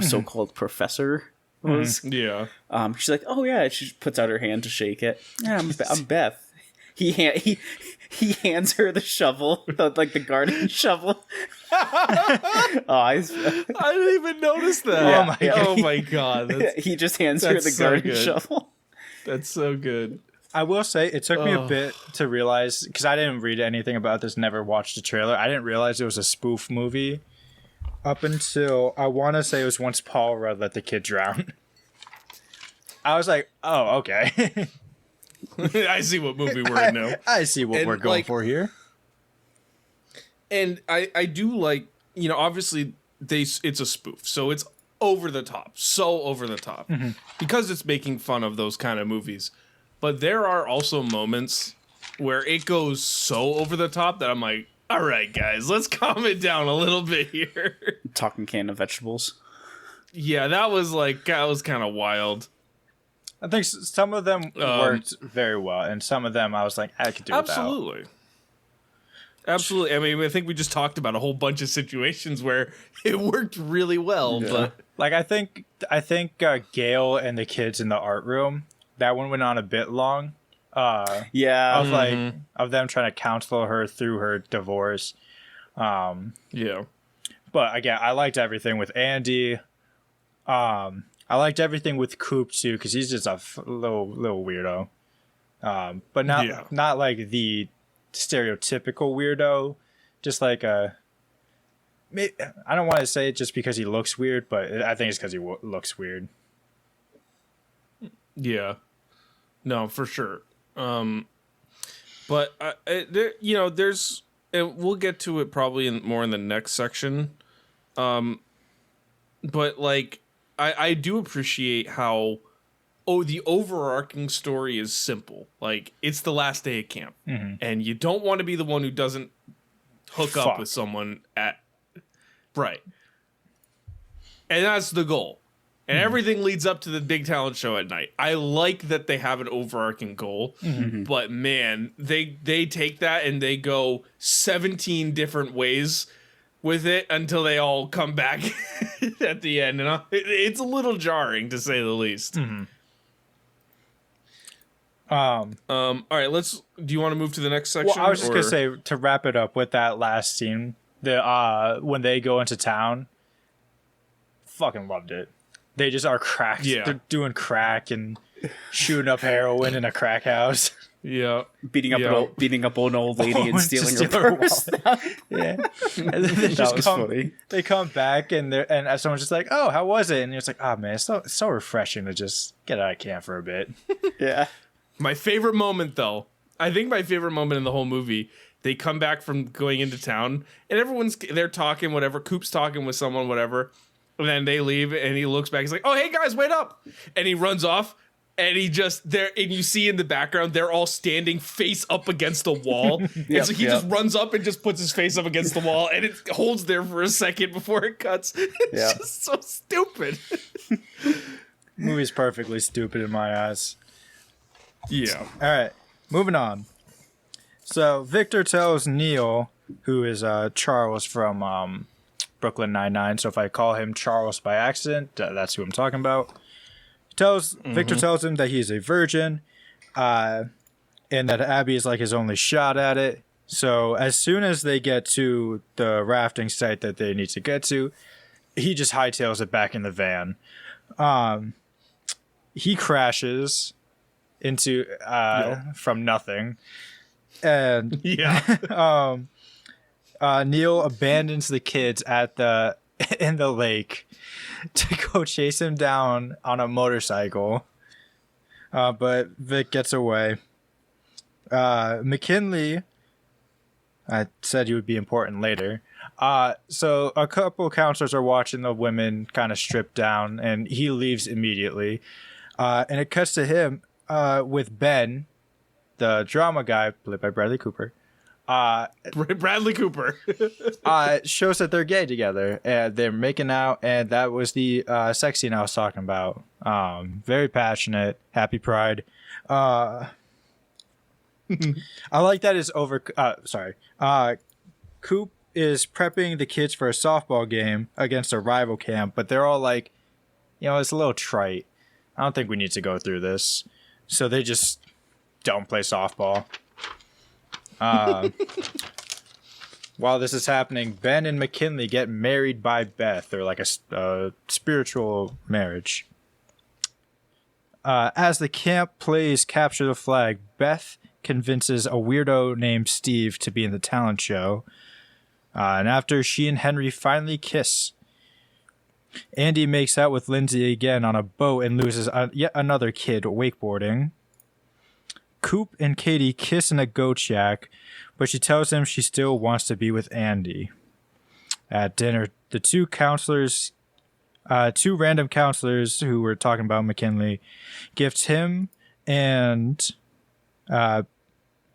so-called professor, was. Yeah. She's like, oh yeah. She puts out her hand to shake it. Yeah, I'm Beth. He hands her the shovel, the garden shovel. I didn't even notice that. Yeah. Oh my god. He just hands her the garden good. shovel. That's so good. I will say it took me a bit to realize, because I didn't read anything about this, never watched the trailer. I didn't realize it was a spoof movie up until I want to say it was once Paul Rudd let the kid drown. I was like, oh, okay. I see what movie we're in now. I see what we're going for here. And I do like, obviously it's a spoof, so it's over the top, so over the top, because it's making fun of those kind of movies. But there are also moments where it goes so over the top that I'm like, all right, guys, let's calm it down a little bit here. Talking can of vegetables. Yeah, that was kind of wild. I think some of them worked very well, and some of them I was like, I could do without. Absolutely. I mean, I think we just talked about a whole bunch of situations where it worked really well, but like I think Gail and the kids in the art room, that one went on a bit long. Yeah, of like of them trying to counsel her through her divorce. Yeah. But again, I liked everything with Andy. I liked everything with Coop too, because he's just a little weirdo. But not like the stereotypical weirdo. Just like I don't want to say it just because he looks weird, but I think it's because he looks weird. Yeah. No, for sure. But there's, and we'll get to it probably more in the next section. But like, I do appreciate how, the overarching story is simple. Like, it's the last day of camp, and you don't want to be the one who doesn't hook up with someone right. And that's the goal. And everything leads up to the big talent show at night. I like that they have an overarching goal, but man, they take that and they go 17 different ways with it until they all come back at the end. And it's a little jarring, to say the least. All right, do you want to move to the next section? Well, I was just going to say, to wrap it up with that last scene, when they go into town, fucking loved it. They just are cracked. Yeah. They're doing crack and shooting up heroin in a crack house. Yeah. Beating up an old lady and stealing her purse. Yeah. And then they just funny. They come back and someone's just like, oh, how was it? And it's like, oh man, it's so refreshing to just get out of camp for a bit. Yeah. My favorite moment, though, I think my favorite moment in the whole movie, they come back from going into town and they're talking, whatever. Coop's talking with someone, whatever. And then they leave and he looks back. He's like, oh, hey guys, wait up. And he runs off. And and you see in the background, they're all standing face up against the wall. And so he just runs up and just puts his face up against the wall, and it holds there for a second before it cuts. It's just so stupid. Movie's perfectly stupid in my eyes. Yeah. All right, moving on. So Victor tells Neil, who is Charles from Brooklyn Nine-Nine. So if I call him Charles by accident, that's who I'm talking about. Victor tells him that he's a virgin, and that Abby is like his only shot at it. So as soon as they get to the rafting site that they need to get to, he just hightails it back in the van. He crashes into from nothing, and Neil abandons the kids in the lake to go chase him down on a motorcycle. But Vic gets away. McKinley, I said he would be important later, So a couple counselors are watching the women kind of strip down, and he leaves immediately. And it cuts to him with Ben, the drama guy, played by Bradley Cooper. Bradley Cooper. Shows that they're gay together, and they're making out, and that was the sex scene I was talking about. Very passionate, happy pride. I like that it's over. Coop is prepping the kids for a softball game against a rival camp, but they're all like, it's a little trite. I don't think we need to go through this. So they just don't play softball. While this is happening, Ben and McKinley get married by Beth, or like a spiritual marriage. As the camp plays Capture the Flag, Beth convinces a weirdo named Steve to be in the talent show. And after she and Henry finally kiss, Andy makes out with Lindsay again on a boat and loses yet another kid wakeboarding. Coop and Katie kiss in a goat shack, but she tells him she still wants to be with Andy. At dinner, the two random counselors who were talking about McKinley, gifts him and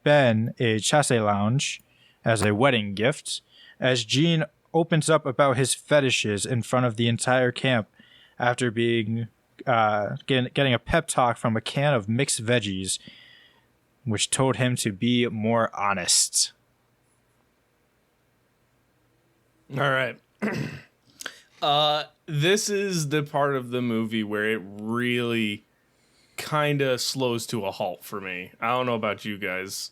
Ben a chasse lounge as a wedding gift, as Gene opens up about his fetishes in front of the entire camp after being getting a pep talk from a can of mixed veggies, which told him to be more honest. All right. This is the part of the movie where it really kind of slows to a halt for me. I don't know about you guys,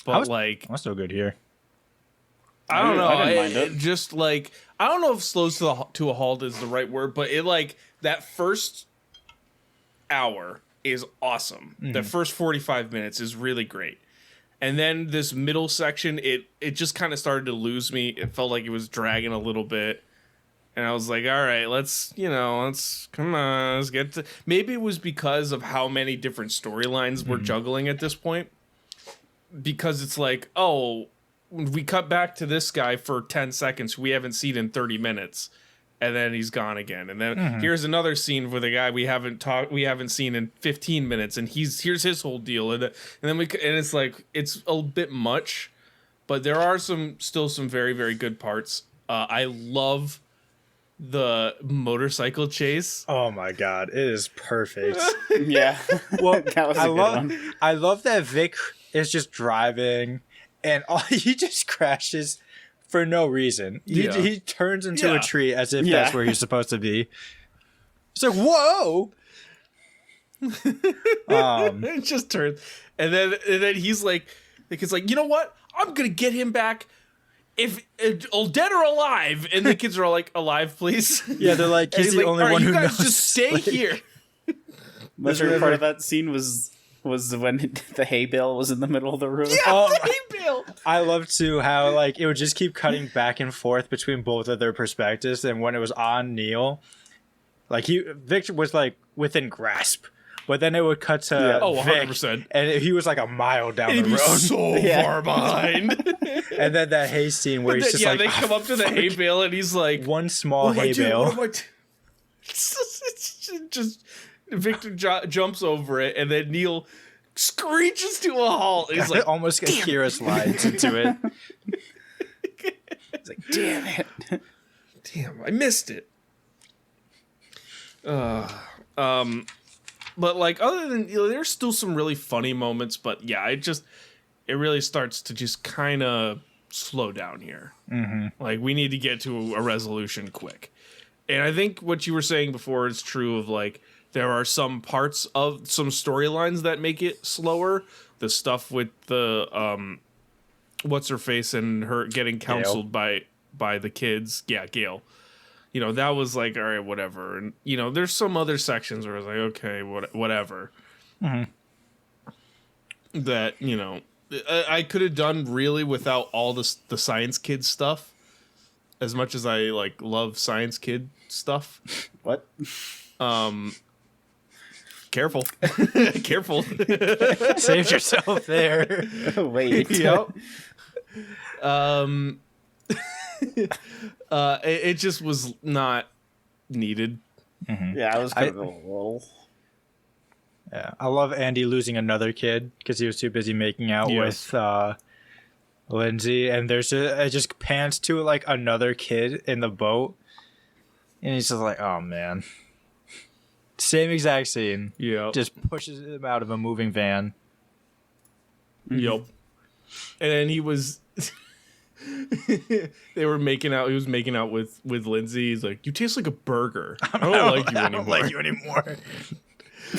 but I'm still good here. I don't know. I didn't mind it. Just like, I don't know if slows to a halt is the right word, but it like that first hour is awesome. Mm-hmm. The first 45 minutes is really great. And then this middle section, it just kind of started to lose me. It felt like it was dragging a little bit. And I was like, all right, let's come on, let's get to... Maybe it was because of how many different storylines we're juggling at this point. Because it's like, oh, we cut back to this guy for 10 seconds we haven't seen in 30 minutes. And then he's gone again. And then here's another scene with a guy we haven't seen in 15 minutes, and here's his whole deal. And then it's like, it's a bit much, but there are still some very, very good parts. I love the motorcycle chase. Oh my god, it is perfect. Yeah. Well, That was a good one. I love that Vic is just driving, and he just crashes for no reason. He turns into a tree as if that's where he's supposed to be. It's like, whoa! It just turns, and then he's like, the kid's like, you know what? I'm gonna get him back, if dead or alive. And the kids are all like, alive, please. Yeah, they're like, he's the only one who knows. You guys just stay here. My favorite part of that scene was when the hay bale was in the middle of the room. Yeah, the hay bale. I love too how like it would just keep cutting back and forth between both of their perspectives, and when it was on Neil, like Victor was like within grasp, but then it would cut to Vic, 100%. and he was like a mile down He'd the be road. so far behind. And then that hay scene where he's just like, they come up to the hay bale, and he's like, one small "What am I hay doing? bale. What am I doing?" It's just Victor jumps over it, and then Neil screeches to a halt. He's like, almost Akira slides into it. It's like, damn it. "Damn, I missed it." But like, other than, there's still some really funny moments, but yeah, it really starts to just kind of slow down here. Mm-hmm. Like, we need to get to a resolution quick. And I think what you were saying before is true of like, there are some parts of some storylines that make it slower. The stuff with the what's her face and her getting counseled by the kids. Yeah, Gail. That was like, all right, whatever. And there's some other sections where I was like, okay, whatever. Mm-hmm. That I could have done really without all the Science Kid stuff. As much as I like love Science Kid stuff. What? Careful. Careful. Saved yourself there. Wait. Yep. It just was not needed. Yeah, I was kind of a little. Yeah, I love Andy losing another kid because he was too busy making out Yes. with Lindsay, and it just pans to like another kid in the boat, and he's just like, "Oh man." Same exact scene. Yeah. Just pushes him out of a moving van. Yep. And then he was they were making out. He was making out with Lindsay. He's like, "You taste like a burger. I don't like you I anymore." don't like you anymore.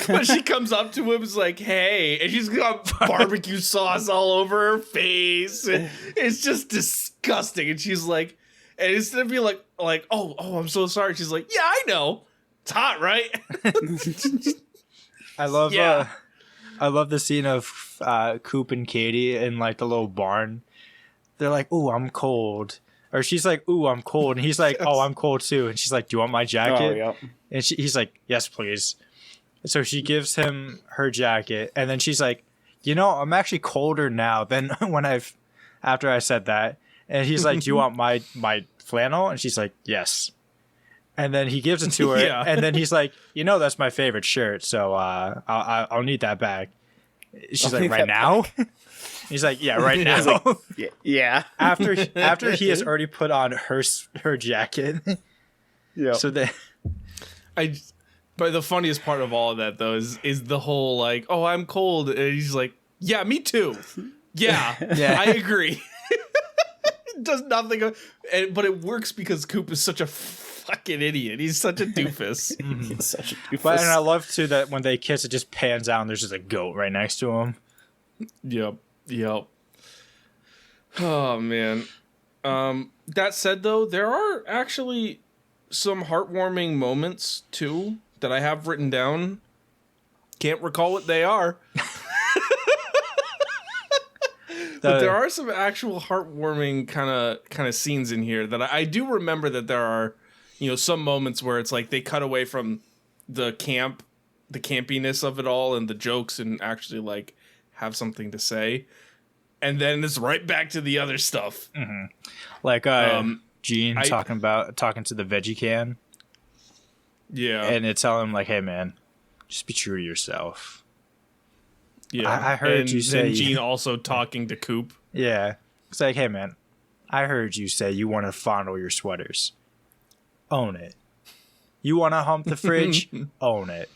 But she comes up to him, is like, "Hey," and she's got barbecue sauce all over her face. And it's just disgusting. And she's like, and instead of being like, "Oh, I'm so sorry," she's like, "Yeah, I know. It's hot, right?" I love Yeah. I love the scene of Coop and Katie in like the little barn. They're like, "Ooh, I'm cold," or she's like, "Ooh, I'm cold," and he's like, "Oh, I'm cold too," and she's like, "Do you want my jacket?" Oh, yeah. And he's like, "Yes, please." So she gives him her jacket, and then she's like, "I'm actually colder now than after I said that." And he's like, "Do you want my flannel?" And she's like, "Yes." And then he gives it to her, Yeah. and then he's like, "That's my favorite shirt, so I'll need that back." She's I'll like, need "Right that now?" He's like, "Yeah, right now." Yeah. after he has already put on her jacket. Yeah. So they But the funniest part of all of that though is the whole like, "Oh, I'm cold," and he's like, "Yeah, me too. Yeah, Yeah. I agree." It does nothing, but it works because Coop is such a fucking idiot. He's such a doofus. He's such a doofus. But and I love too that when they kiss, it just pans out and there's just a goat right next to him. Yep. Oh man. That said though, there are actually some heartwarming moments too that I have written down. Can't recall what they are. But there are some actual heartwarming kind of scenes in here that I do remember that there are, some moments where it's like they cut away from the campiness of it all and the jokes and actually like have something to say. And then it's right back to the other stuff. Like Gene talking to the veggie can, Yeah. and it's telling him like, "Hey man, just be true to yourself." Yeah. I heard and you say- then Gene also talking to Coop. Yeah, it's like, "Hey man, I heard you say you want to fondle your sweaters. Own it. You want to hump the fridge? Own it."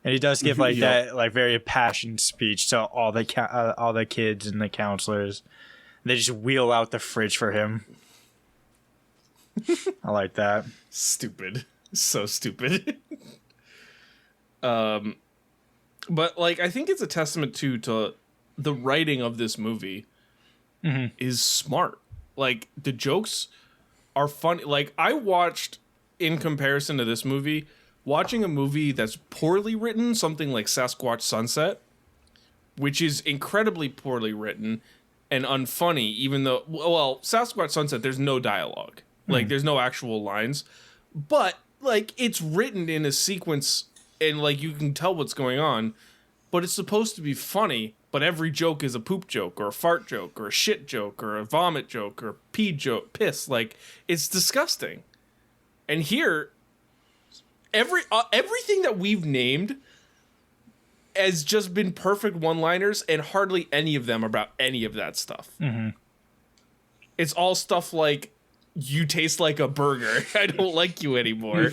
And he does give like that like very impassioned speech to all the kids and the counselors. They just wheel out the fridge for him. I like that. Stupid. So stupid. But like I think it's a testament to the writing of this movie is smart. Like the jokes are funny. Like I watched, in comparison to this movie, watching a movie that's poorly written, something like Sasquatch Sunset, which is incredibly poorly written and unfunny, even though, well, Sasquatch Sunset, there's no dialogue. Like, there's no actual lines. But, like, it's written in a sequence and, like, you can tell what's going on. But it's supposed to be funny, but every joke is a poop joke or a fart joke or a shit joke or a vomit joke or a pee joke, piss. Like, it's disgusting. And here, everything that we've named has just been perfect one-liners, and hardly any of them about any of that stuff. It's all stuff like, "You taste like a burger. I don't like you anymore."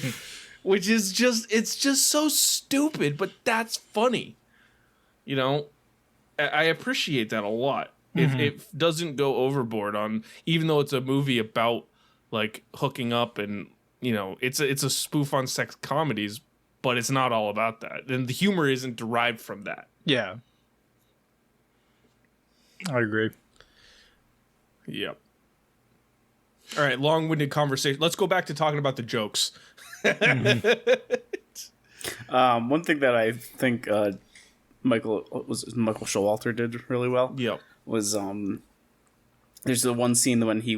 Which is it's just so stupid, but that's funny. I appreciate that a lot. It doesn't go overboard on, even though it's a movie about like hooking up and, it's a spoof on sex comedies, but it's not all about that. And the humor isn't derived from that. Yeah, I agree. Yep. All right, long-winded conversation. Let's go back to talking about the jokes. One thing that I think Michael Showalter did really well Yep. was there's the one scene when he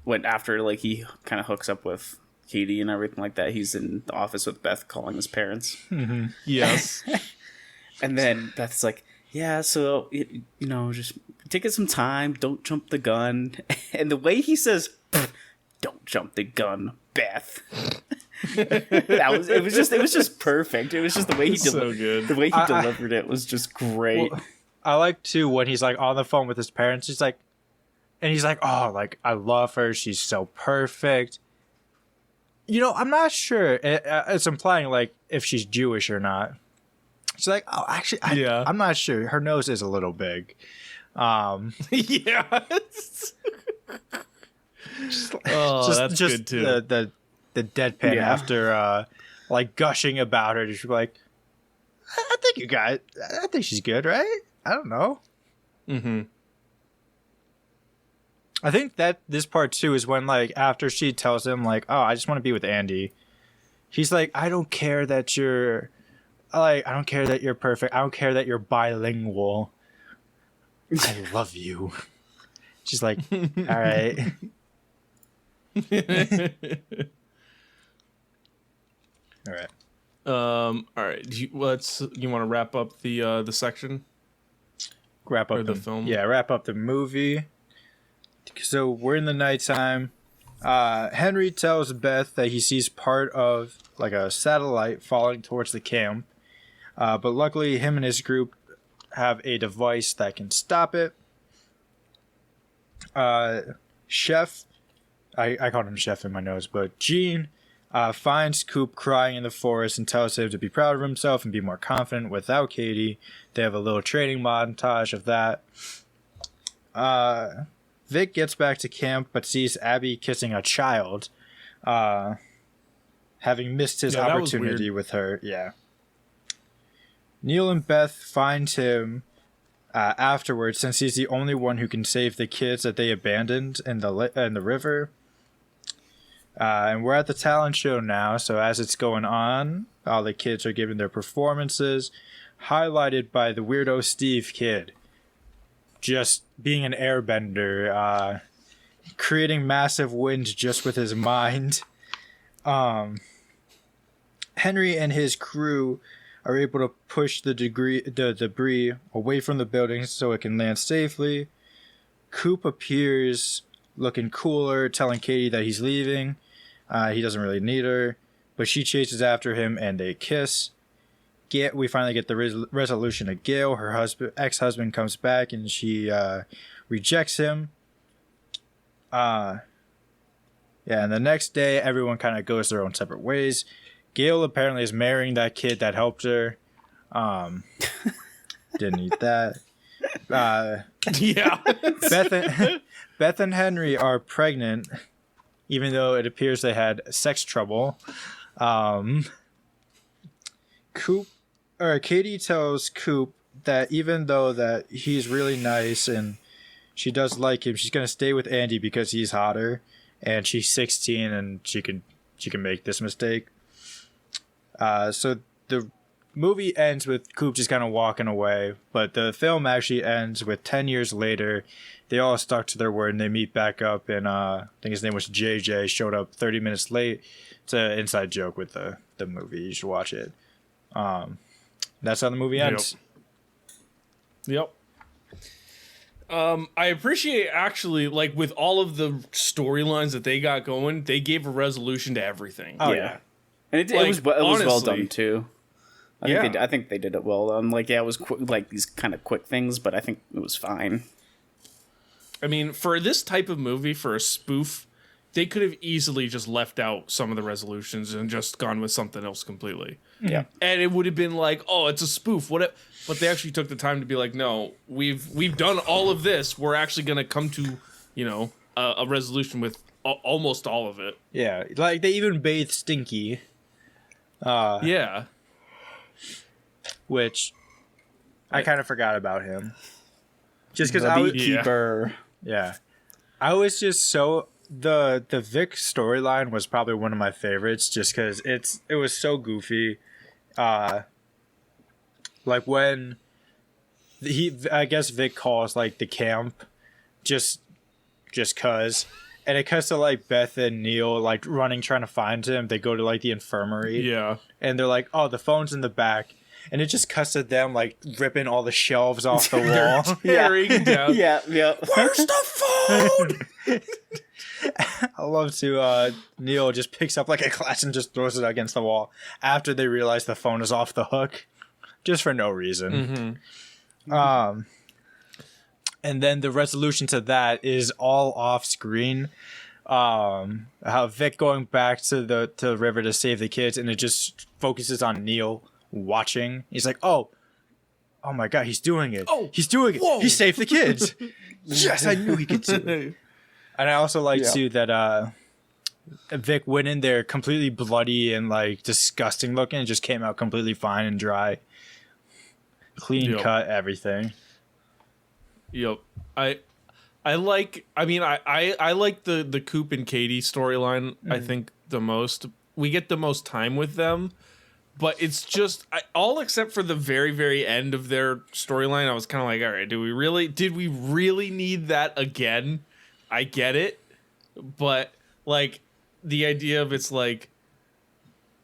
went after like he kind of hooks up with Katie and everything like that. He's in the office with Beth calling his parents. Yes. And then Beth's like, "Yeah, so just take it some time. Don't jump the gun." And the way he says, Don't jump the gun, Beth. It was just perfect. It was just the way he So good. the way he delivered it was just great. Well, I like too when he's like on the phone with his parents. He's like, oh, like I love her. She's so perfect. You know, I'm not sure. It's implying like if she's Jewish or not. She's like, oh, actually, I'm not sure. Her nose is a little big. Yeah. That's good too. The deadpan after like gushing about her. Just like, I think she's good, right? I don't know. Mm-hmm. I think that this part too is when like after she tells him like, oh, I just want to be with Andy. He's like, I don't care that you're perfect. I don't care that you're bilingual. I love you. She's like, all right. All right. All right. You want to wrap up the section? Wrap up the film? Yeah, wrap up the movie. So we're in the nighttime. Henry tells Beth that he sees part of like a satellite falling towards the camp. But luckily him and his group have a device that can stop it. Chef, I called him Chef in my notes, but Gene finds Coop crying in the forest and tells him to be proud of himself and be more confident without Katie. They have a little training montage of that. Vic gets back to camp but sees Abby kissing a child, having missed his opportunity with her. Yeah. Neil and Beth find him afterwards since he's the only one who can save the kids that they abandoned in the river. And we're at the talent show now, so as it's going on, all the kids are giving their performances, highlighted by the weirdo Steve kid. Just being an airbender, creating massive winds just with his mind. Henry and his crew are able to push the debris away from the building so it can land safely. Coop appears looking cooler, telling Katie that he's leaving. He doesn't really need her, but she chases after him and they kiss. We finally get the resolution of Gail. Her ex-husband comes back and she rejects him. And the next day, everyone kind of goes their own separate ways. Gail apparently is marrying that kid that helped her. Didn't need that. Yeah. Beth and Henry are pregnant, even though it appears they had sex trouble. Katie tells Coop that even though that he's really nice and she does like him, she's gonna stay with Andy because he's hotter, and she's 16 and she can make this mistake. So the movie ends with Coop just kind of walking away, but the film actually ends with 10 years later. They all stuck to their word and they meet back up, and I think his name was JJ, showed up 30 minutes late. It's an inside joke with the movie. You should watch it. That's how the movie ends. Yep. I appreciate actually, like, with all of the storylines that they got going, they gave a resolution to everything. Oh yeah, and it was well done too. I think they did it well. It was like these kind of quick things, but I think it was fine. I mean, for this type of movie, for a spoof, they could have easily just left out some of the resolutions and just gone with something else completely. Yeah, and it would have been like, oh, it's a spoof. But they actually took the time to be like, no, we've done all of this. We're actually gonna come to, a resolution with almost all of it. Yeah, like they even bathed Stinky. Yeah. Which I kind of forgot about him. Just because the beekeeper. Yeah. I was just so the Vic storyline was probably one of my favorites just because it was so goofy. Like when I guess Vic calls like the camp just cause, and it cuts to like Beth and Neil like running trying to find him. They go to like the infirmary. Yeah. And they're like, oh, the phone's in the back. And it just cuts to them like ripping all the shelves off the wall. Tearing down. Yeah. Where's the phone? I love to Neil just picks up like a glass and just throws it against the wall after they realize the phone is off the hook, just for no reason. Mm-hmm. And then the resolution to that is all off screen. How Vic going back to the river to save the kids, and it just focuses on Neil watching. He's like, oh my god, he's doing it. Oh, he's doing it. whoa. He saved the kids. Yes, I knew he could do it. And I also like too that Vic went in there completely bloody and like disgusting looking, and just came out completely fine and dry. Clean cut, everything. Yep. I like the Coop and Katie storyline, I think, the most. We get the most time with them, but it's just all except for the very, very end of their storyline. I was kind of like, all right, did we really need that again? I get it, but like the idea of it's like,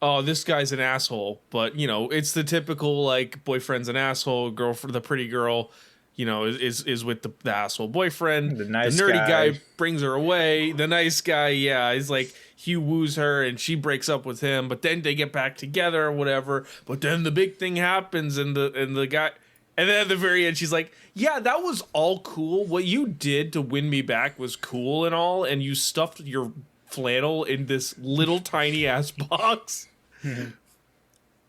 oh, this guy's an asshole, but you know, it's the typical like boyfriend's an asshole, girlfriend, the pretty girl, you know, is with the asshole boyfriend. The nice nerdy guy brings her away. The nice guy, is like he woos her and she breaks up with him, but then they get back together or whatever. But then the big thing happens and the guy, and then at the very end she's like, yeah, that was all cool. What you did to win me back was cool and all, and you stuffed your flannel in this little tiny ass box.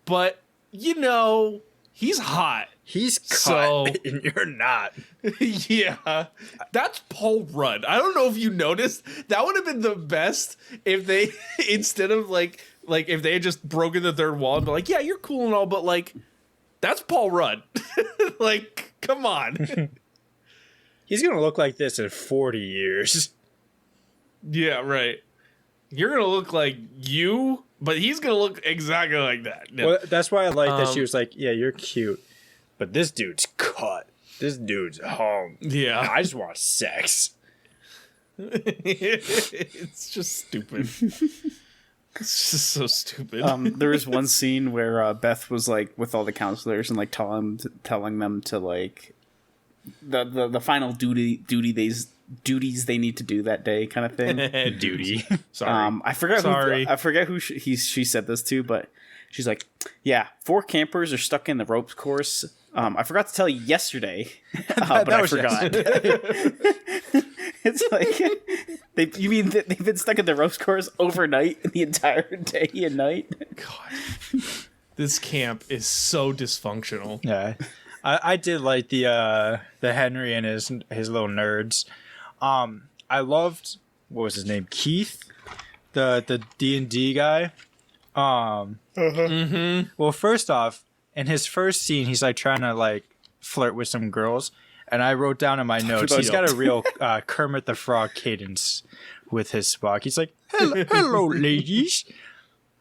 But you know, he's hot. He's cut, so, and you're not. Yeah, that's Paul Rudd. I don't know if you noticed. That would have been the best if they, instead of like if they had just broken the third wall and be like, yeah, you're cool and all, but like, that's Paul Rudd. Like, come on. He's gonna look like this in 40 years. Yeah, right. You're gonna look like you, but he's gonna look exactly like that. No. Well, that's why I like that she was like, yeah, you're cute, but this dude's cut. This dude's home. Yeah. I just want sex. It's just stupid. It's just so stupid. There was one scene where Beth was like with all the counselors and like telling them to like the final duties they need to do that day, kind of thing. Duty. Sorry. I forget who she said this to, but she's like, yeah, 4 campers are stuck in the ropes course. I forgot to tell you yesterday, but I forgot. It's like, you mean that they've been stuck in the ropes course overnight, the entire day and night? God, this camp is so dysfunctional. Yeah, I did like the Henry and his little nerds. I loved, what was his name, Keith, the D&D guy. Well, first off, in his first scene, he's like trying to like flirt with some girls, and I wrote down in my notes, he's got a real Kermit the Frog cadence with his Spock. He's like, hello ladies,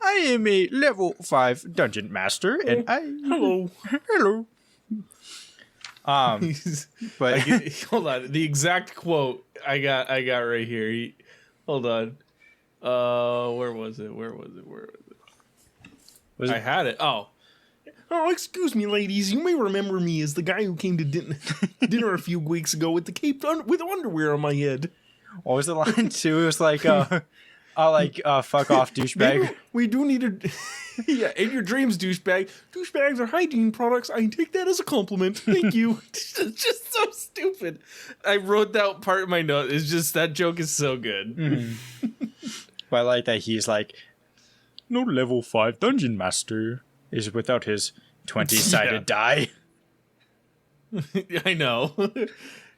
I am a level 5 dungeon master, and hello. But Hold on, the exact quote I got right here. Hold on. Where was it? I had it. Oh, excuse me, ladies. You may remember me as the guy who came to dinner a few weeks ago with the cape with underwear on my head. What was the line too? It was like, fuck off, douchebag. Maybe we do need a... Yeah, in your dreams, douchebag. Douchebags are hygiene products. I take that as a compliment. Thank you. It's just so stupid. I wrote that part in my note. It's just, that joke is so good. Mm-hmm. But I like that he's like, no level 5 dungeon master is without his 20-sided die. I know.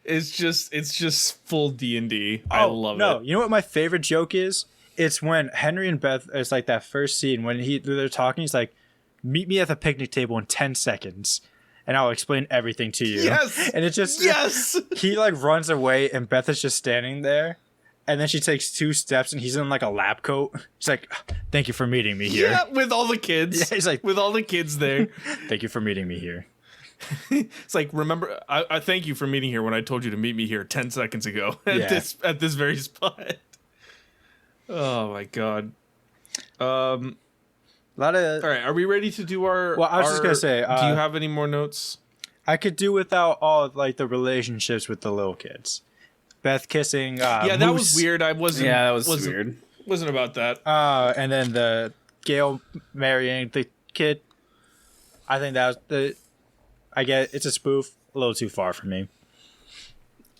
It's just full D&D. I love it. You know what my favorite joke is? It's when Henry and Beth, it's like that first scene when they're talking, he's like, meet me at the picnic table in 10 seconds and I'll explain everything to you. Yes. And it's just, yes. He like runs away and Beth is just standing there. And then she takes 2 steps and he's in like a lab coat. He's like, thank you for meeting me here. Yeah, with all the kids. Yeah, he's like, with all the kids there. Thank you for meeting me here. It's like, remember, I thank you for meeting here when I told you to meet me here 10 seconds ago at this very spot. Oh my god. A lot of. All right, are we ready to do our? Well, I was just gonna say. Do you have any more notes? I could do without all like the relationships with the little kids. Beth kissing. Yeah, that was Moose. weird. I wasn't. Yeah, that was wasn't, weird. Wasn't about that. And then the Gail marrying the kid. I think that was the. I get it's a spoof. A little too far for me.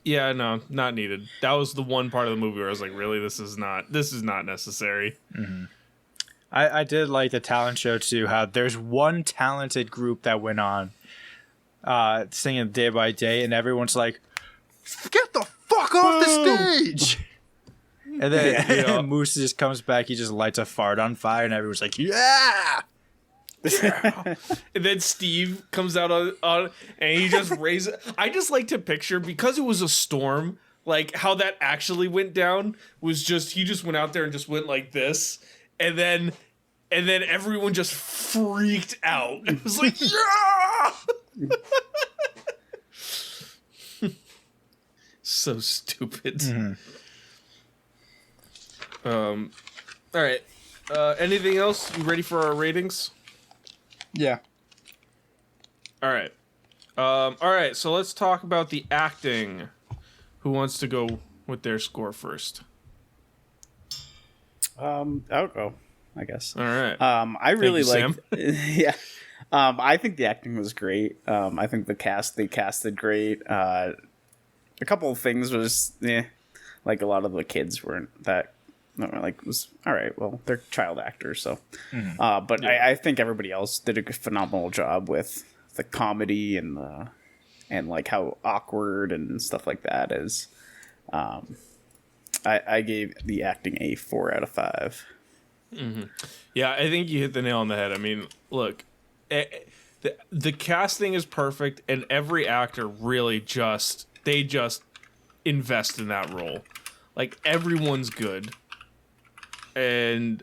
Yeah, no, not needed. That was the one part of the movie where I was like, really, this is not necessary. I did like the talent show too. How there's one talented group that went on, singing Day by Day, and everyone's like, "Get the fuck off the stage!" And then Moose just comes back. He just lights a fart on fire, and everyone's like, "Yeah!" And then Steve comes out on and he just raises. I just like to picture, because it was a storm, like how that actually went down was just he just went out there and just went like this, and then everyone just freaked out. It was like, yeah. So stupid. All right. Anything else? You ready for our ratings? Yeah. All right. All right. So let's talk about the acting. Who wants to go with their score first? I'll go, I guess. All right. I really Thank you, like. Yeah. I think the acting was great. I think they casted great. A couple of things was, like a lot of the kids weren't that. Like, was all right. Well, they're child actors, so. But yeah. I think everybody else did a phenomenal job with the comedy and like how awkward and stuff like that is. I gave the acting a 4 out of 5. Yeah, I think you hit the nail on the head. I mean, look, the casting is perfect, and every actor really just invest in that role. Like, everyone's good. And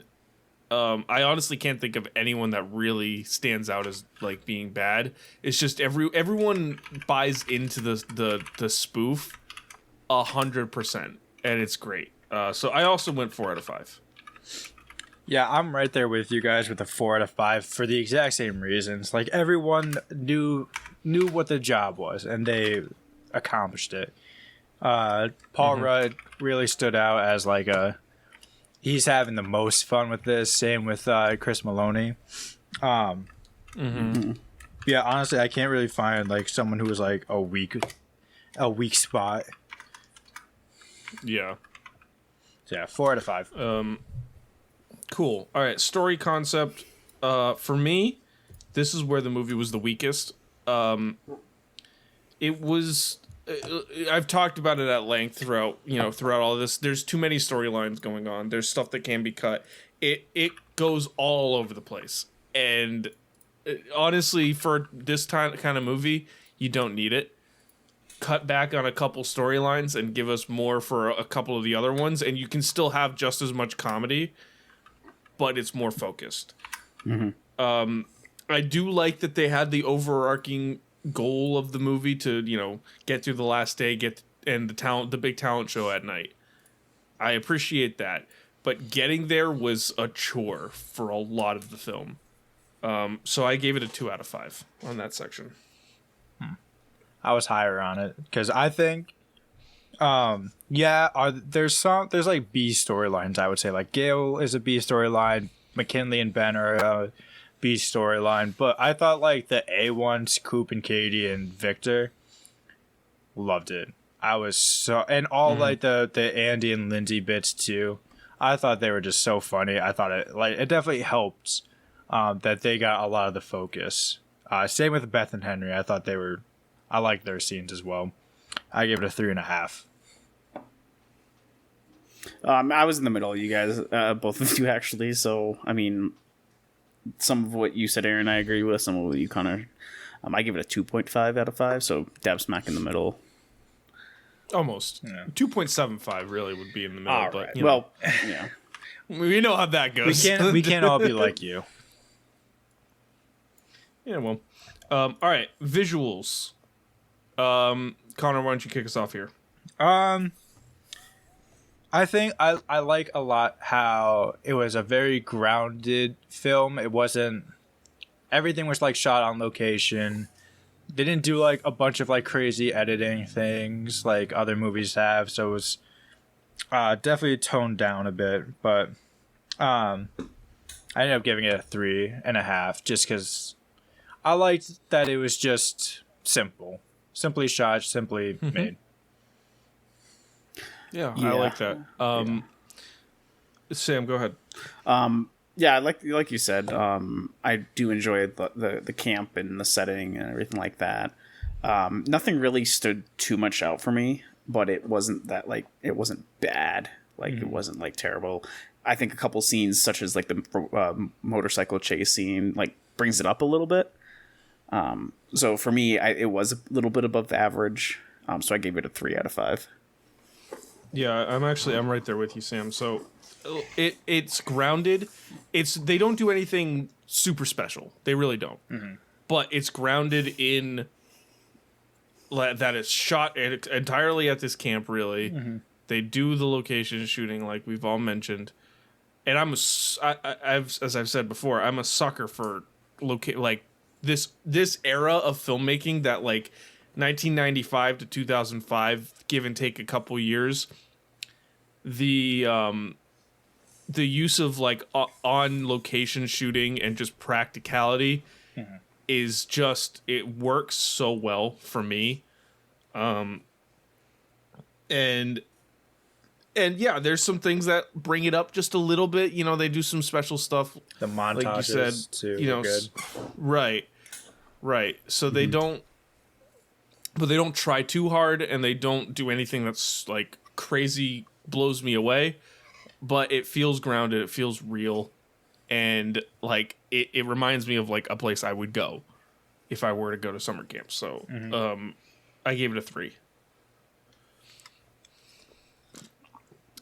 I honestly can't think of anyone that really stands out as like being bad. It's just everyone buys into the spoof 100%, and it's great. So I also went 4 out of 5. Yeah, I'm right there with you guys with a 4 out of 5 for the exact same reasons. Like, everyone knew what the job was, and they accomplished it. Paul Rudd really stood out as like he's having the most fun with this. Same with Chris Maloney. Yeah, honestly, I can't really find like someone who was like a weak spot. Yeah. So yeah, 4 out of 5. Cool. All right, story concept. For me, this is where the movie was the weakest. It was. I've talked about it at length throughout all of this. There's too many storylines going on. There's stuff that can be cut. It goes all over the place. And honestly, for this kind of movie, you don't need it. Cut back on a couple storylines and give us more for a couple of the other ones, and you can still have just as much comedy, but it's more focused. I do like that they had the overarching goal of the movie to get through the last day, the big talent show at night. I appreciate that, but getting there was a chore for a lot of the film. So I gave it a 2 out of 5 on that section. I was higher on it because I think there's like B storylines. I would say like Gail is a B storyline, McKinley and Ben are a B storyline, but I thought like the A ones, Coop and Katie and Victor, loved it. I was so, and all like the Andy and Lindsay bits too. I thought they were just so funny. I thought it definitely helped that they got a lot of the focus. Same with Beth and Henry. I liked their scenes as well. I gave it a 3.5. I was in the middle, you guys, both of you actually. So I mean, some of what you said, Aaron, I agree with. Some of what you, Connor, I give it a 2.5 out of 5. So dab smack in the middle. Almost. Yeah. 2.75 really would be in the middle. All but right. Well, yeah, we know how that goes. We can't all be like you. Yeah. Well. All right. Visuals. Connor, why don't you kick us off here? I think I like a lot how it was a very grounded film. It wasn't, everything was like shot on location. they didn't do like a bunch of like crazy editing things like other movies have, so it was definitely toned down a bit. But I ended up giving it a 3.5 just because I liked that it was just simply shot, simply made. Yeah, Yeah. I like that. Sam, go ahead. Yeah, like you said, I do enjoy the camp and the setting and everything like that. Nothing really stood too much out for me, but it wasn't that like it wasn't bad. Like it wasn't like terrible. I think a couple scenes, such as like the motorcycle chase scene, like brings it up a little bit. So for me, it was a little bit above the average. So I gave it a 3 out of 5. Yeah, I'm right there with you, Sam. So it's grounded. They don't do anything super special. They really don't. But it's grounded in that it's shot entirely at this camp. Really, they do the location shooting like we've all mentioned. And as I've said before, I'm a sucker for like this era of filmmaking that like 1995 to 2005, give and take a couple years. The use of like on location shooting and just practicality is just, it works so well for me. And yeah, there's some things that bring it up just a little bit. You know, they do some special stuff. The montages like you said, too. You know, good. Right. So they don't, but they don't try too hard, and they don't do anything that's like crazy, blows me away. But it feels grounded. It feels real, and like it reminds me of like a place I would go if I were to go to summer camp. So, I gave it a 3.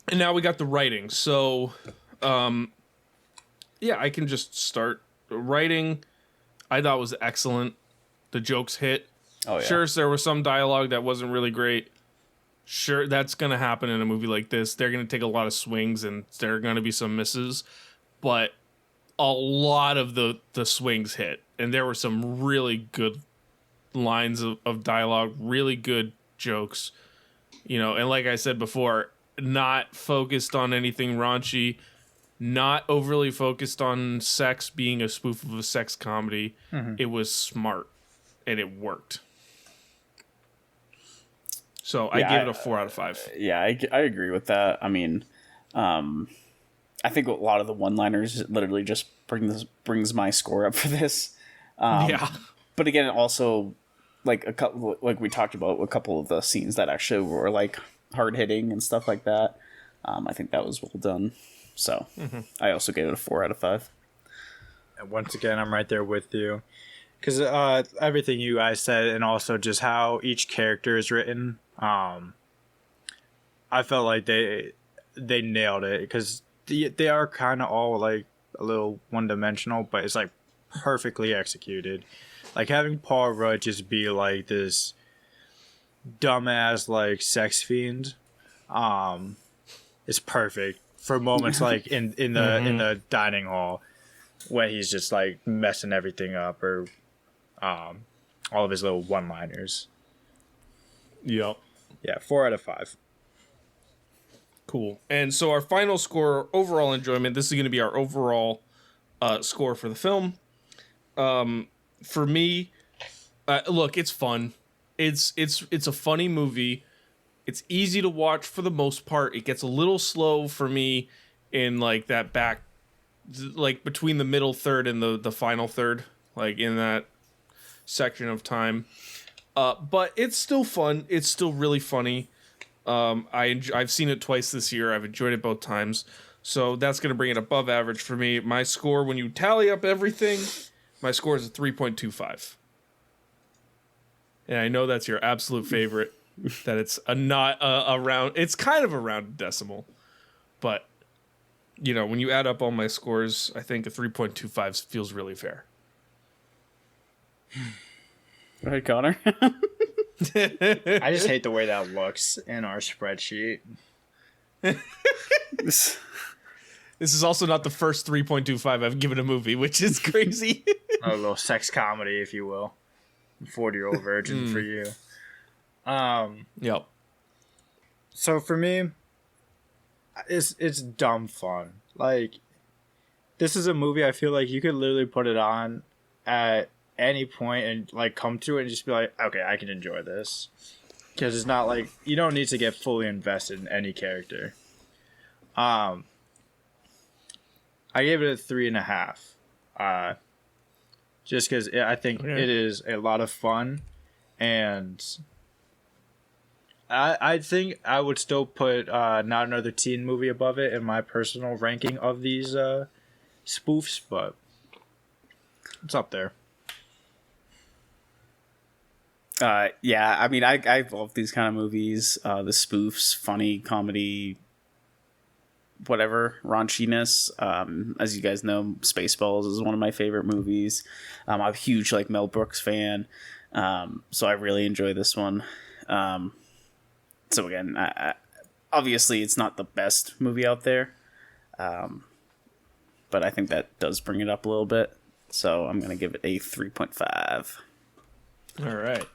And now we got the writing. So, yeah, I can just start. The writing, I thought was excellent. The jokes hit. Oh yeah. Sure, there was some dialogue that wasn't really great. Sure, that's going to happen in a movie like this. They're going to take a lot of swings, and there are going to be some misses. But a lot of the swings hit. And there were some really good lines of dialogue, really good jokes. You know, and like I said before, not focused on anything raunchy, not overly focused on sex being a spoof of a sex comedy. It was smart, and it worked. So I gave it a 4 out of 5. Yeah, I agree with that. I mean, I think a lot of the one-liners literally just brings my score up for this. Yeah. But again, also like a couple, like we talked about, a couple of the scenes that actually were like hard hitting and stuff like that. I think that was well done. So I also gave it a 4 out of 5. And once again, I'm right there with you. Because everything you guys said, and also just how each character is written, I felt like they nailed it. Because they are kind of all like a little one-dimensional, but it's like perfectly executed. Like having Paul Rudd just be like this dumbass like sex fiend, is perfect for moments like in the dining hall when he's just like messing everything up, or all of his little one-liners. Yep. Yeah, 4 out of 5. Cool. And so our final score, overall enjoyment, this is going to be our overall score for the film. For me, look, it's fun. It's a funny movie. It's easy to watch for the most part. It gets a little slow for me in like that back, like between the middle third and the final third, like in that section of time. But it's still fun. It's still really funny. I've seen it twice this year. I've enjoyed it both times. So that's going to bring it above average for me. My score, when you tally up everything, my score is a 3.25. And I know that's your absolute favorite. That it's not a round. It's kind of a rounded decimal. But, you know, when you add up all my scores, I think a 3.25 feels really fair. Go ahead, Connor. I just hate the way that looks in our spreadsheet. This is also not the first 3.25 I've given a movie, which is crazy. A little sex comedy, if you will. 40-year-old virgin for you. Yep. So for me, it's dumb fun. Like, this is a movie I feel like you could literally put it on at any point and like come to it and just be like, okay, I can enjoy this. Because it's not like you don't need to get fully invested in any character. I gave it a 3.5. Just because I think it is a lot of fun, and I think I would still put Not Another Teen Movie above it in my personal ranking of these spoofs, but it's up there. Yeah, I mean, I love these kind of movies. The spoofs, funny, comedy, whatever, raunchiness. As you guys know, Spaceballs is one of my favorite movies. I'm a huge like Mel Brooks fan, so I really enjoy this one. So again, obviously it's not the best movie out there, but I think that does bring it up a little bit. So I'm gonna give it a 3.5. All right.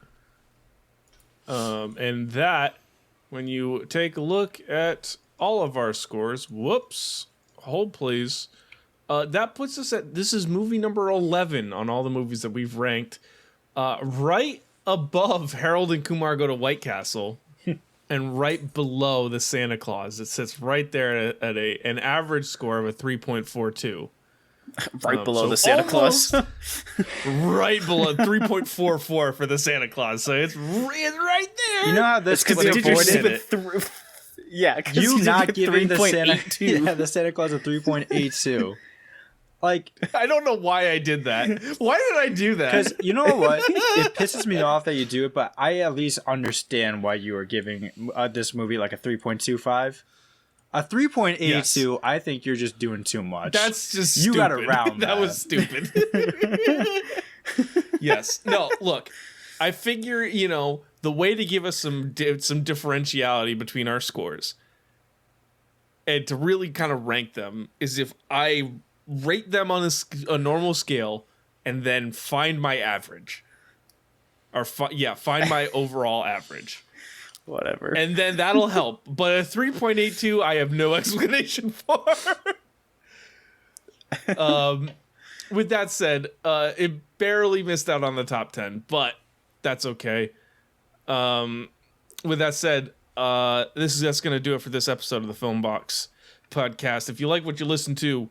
And that, when you take a look at all of our scores, whoops, hold please. That puts us at, this is movie number 11 on all the movies that we've ranked, right above Harold and Kumar Go to White Castle, and right below the Santa Claus. It sits right there at an average score of a 3.42. Right below the Santa Claus. Right below 3.44 for the Santa Claus. So it's right there. You know how this could Because be did you avoided? Yeah, because You not get giving the Santa, 3.82. the Santa Claus a 3.82. Like, I don't know why I did that. Why did I do that? because you know what? It pisses me off that you do it, but I at least understand why you are giving this movie like a 3.25. A 3.82, Yes. I think you're just doing too much. That's just You stupid. gotta round that that. was stupid. Yes. No, look. I figure, the way to give us some differentiality between our scores and to really kind of rank them is if I rate them on a normal scale and then find my average. Or find my overall average. Whatever. And then that'll help. But a 3.82, I have no explanation for. With that said, it barely missed out on the top 10, but that's okay. With that said, that's going to do it for this episode of the Film Box podcast. If you like what you listen to,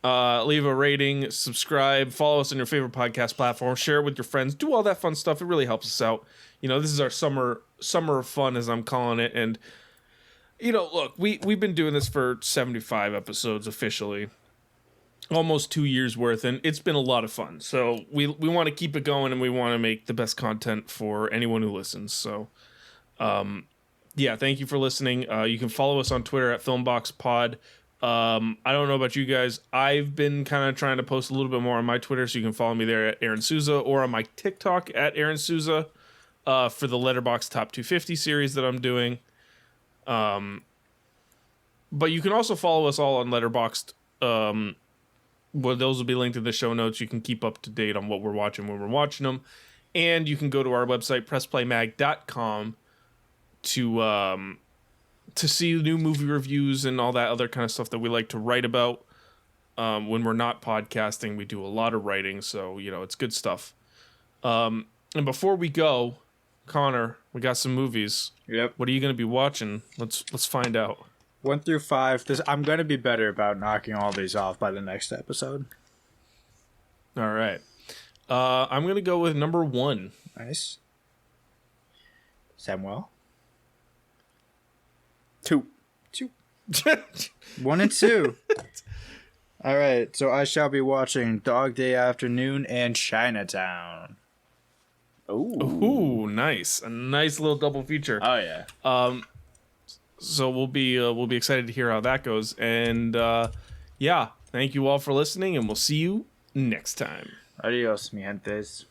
leave a rating, subscribe, follow us on your favorite podcast platform, share it with your friends, do all that fun stuff. It really helps us out. This is our summer of fun, as I'm calling it. And, look, we've been doing this for 75 episodes officially, almost 2 years worth, and it's been a lot of fun. So we want to keep it going, and we want to make the best content for anyone who listens. So, thank you for listening. You can follow us on Twitter at FilmboxPod. I don't know about you guys. I've been kind of trying to post a little bit more on my Twitter, so you can follow me there at Aaron Souza, or on my TikTok at Aaron Souza, for the Letterboxd Top 250 series that I'm doing. But you can also follow us all on Letterboxd. Those will be linked in the show notes. You can keep up to date on what we're watching when we're watching them. And you can go to our website, pressplaymag.com, to see new movie reviews and all that other kind of stuff that we like to write about. When we're not podcasting, we do a lot of writing, so it's good stuff. And before we go, Connor, we got some movies. Yep. What are you going to be watching? Let's find out. 1 through 5. I'm going to be better about knocking all these off by the next episode. All right. I'm going to go with number 1. Nice. Samuel? 2. 1 and 2. All right, so I shall be watching Dog Day Afternoon and Chinatown. Ooh, nice. A nice little double feature. Oh yeah. So we'll be excited to hear how that goes. And thank you all for listening, and we'll see you next time. Adios, mi gentes.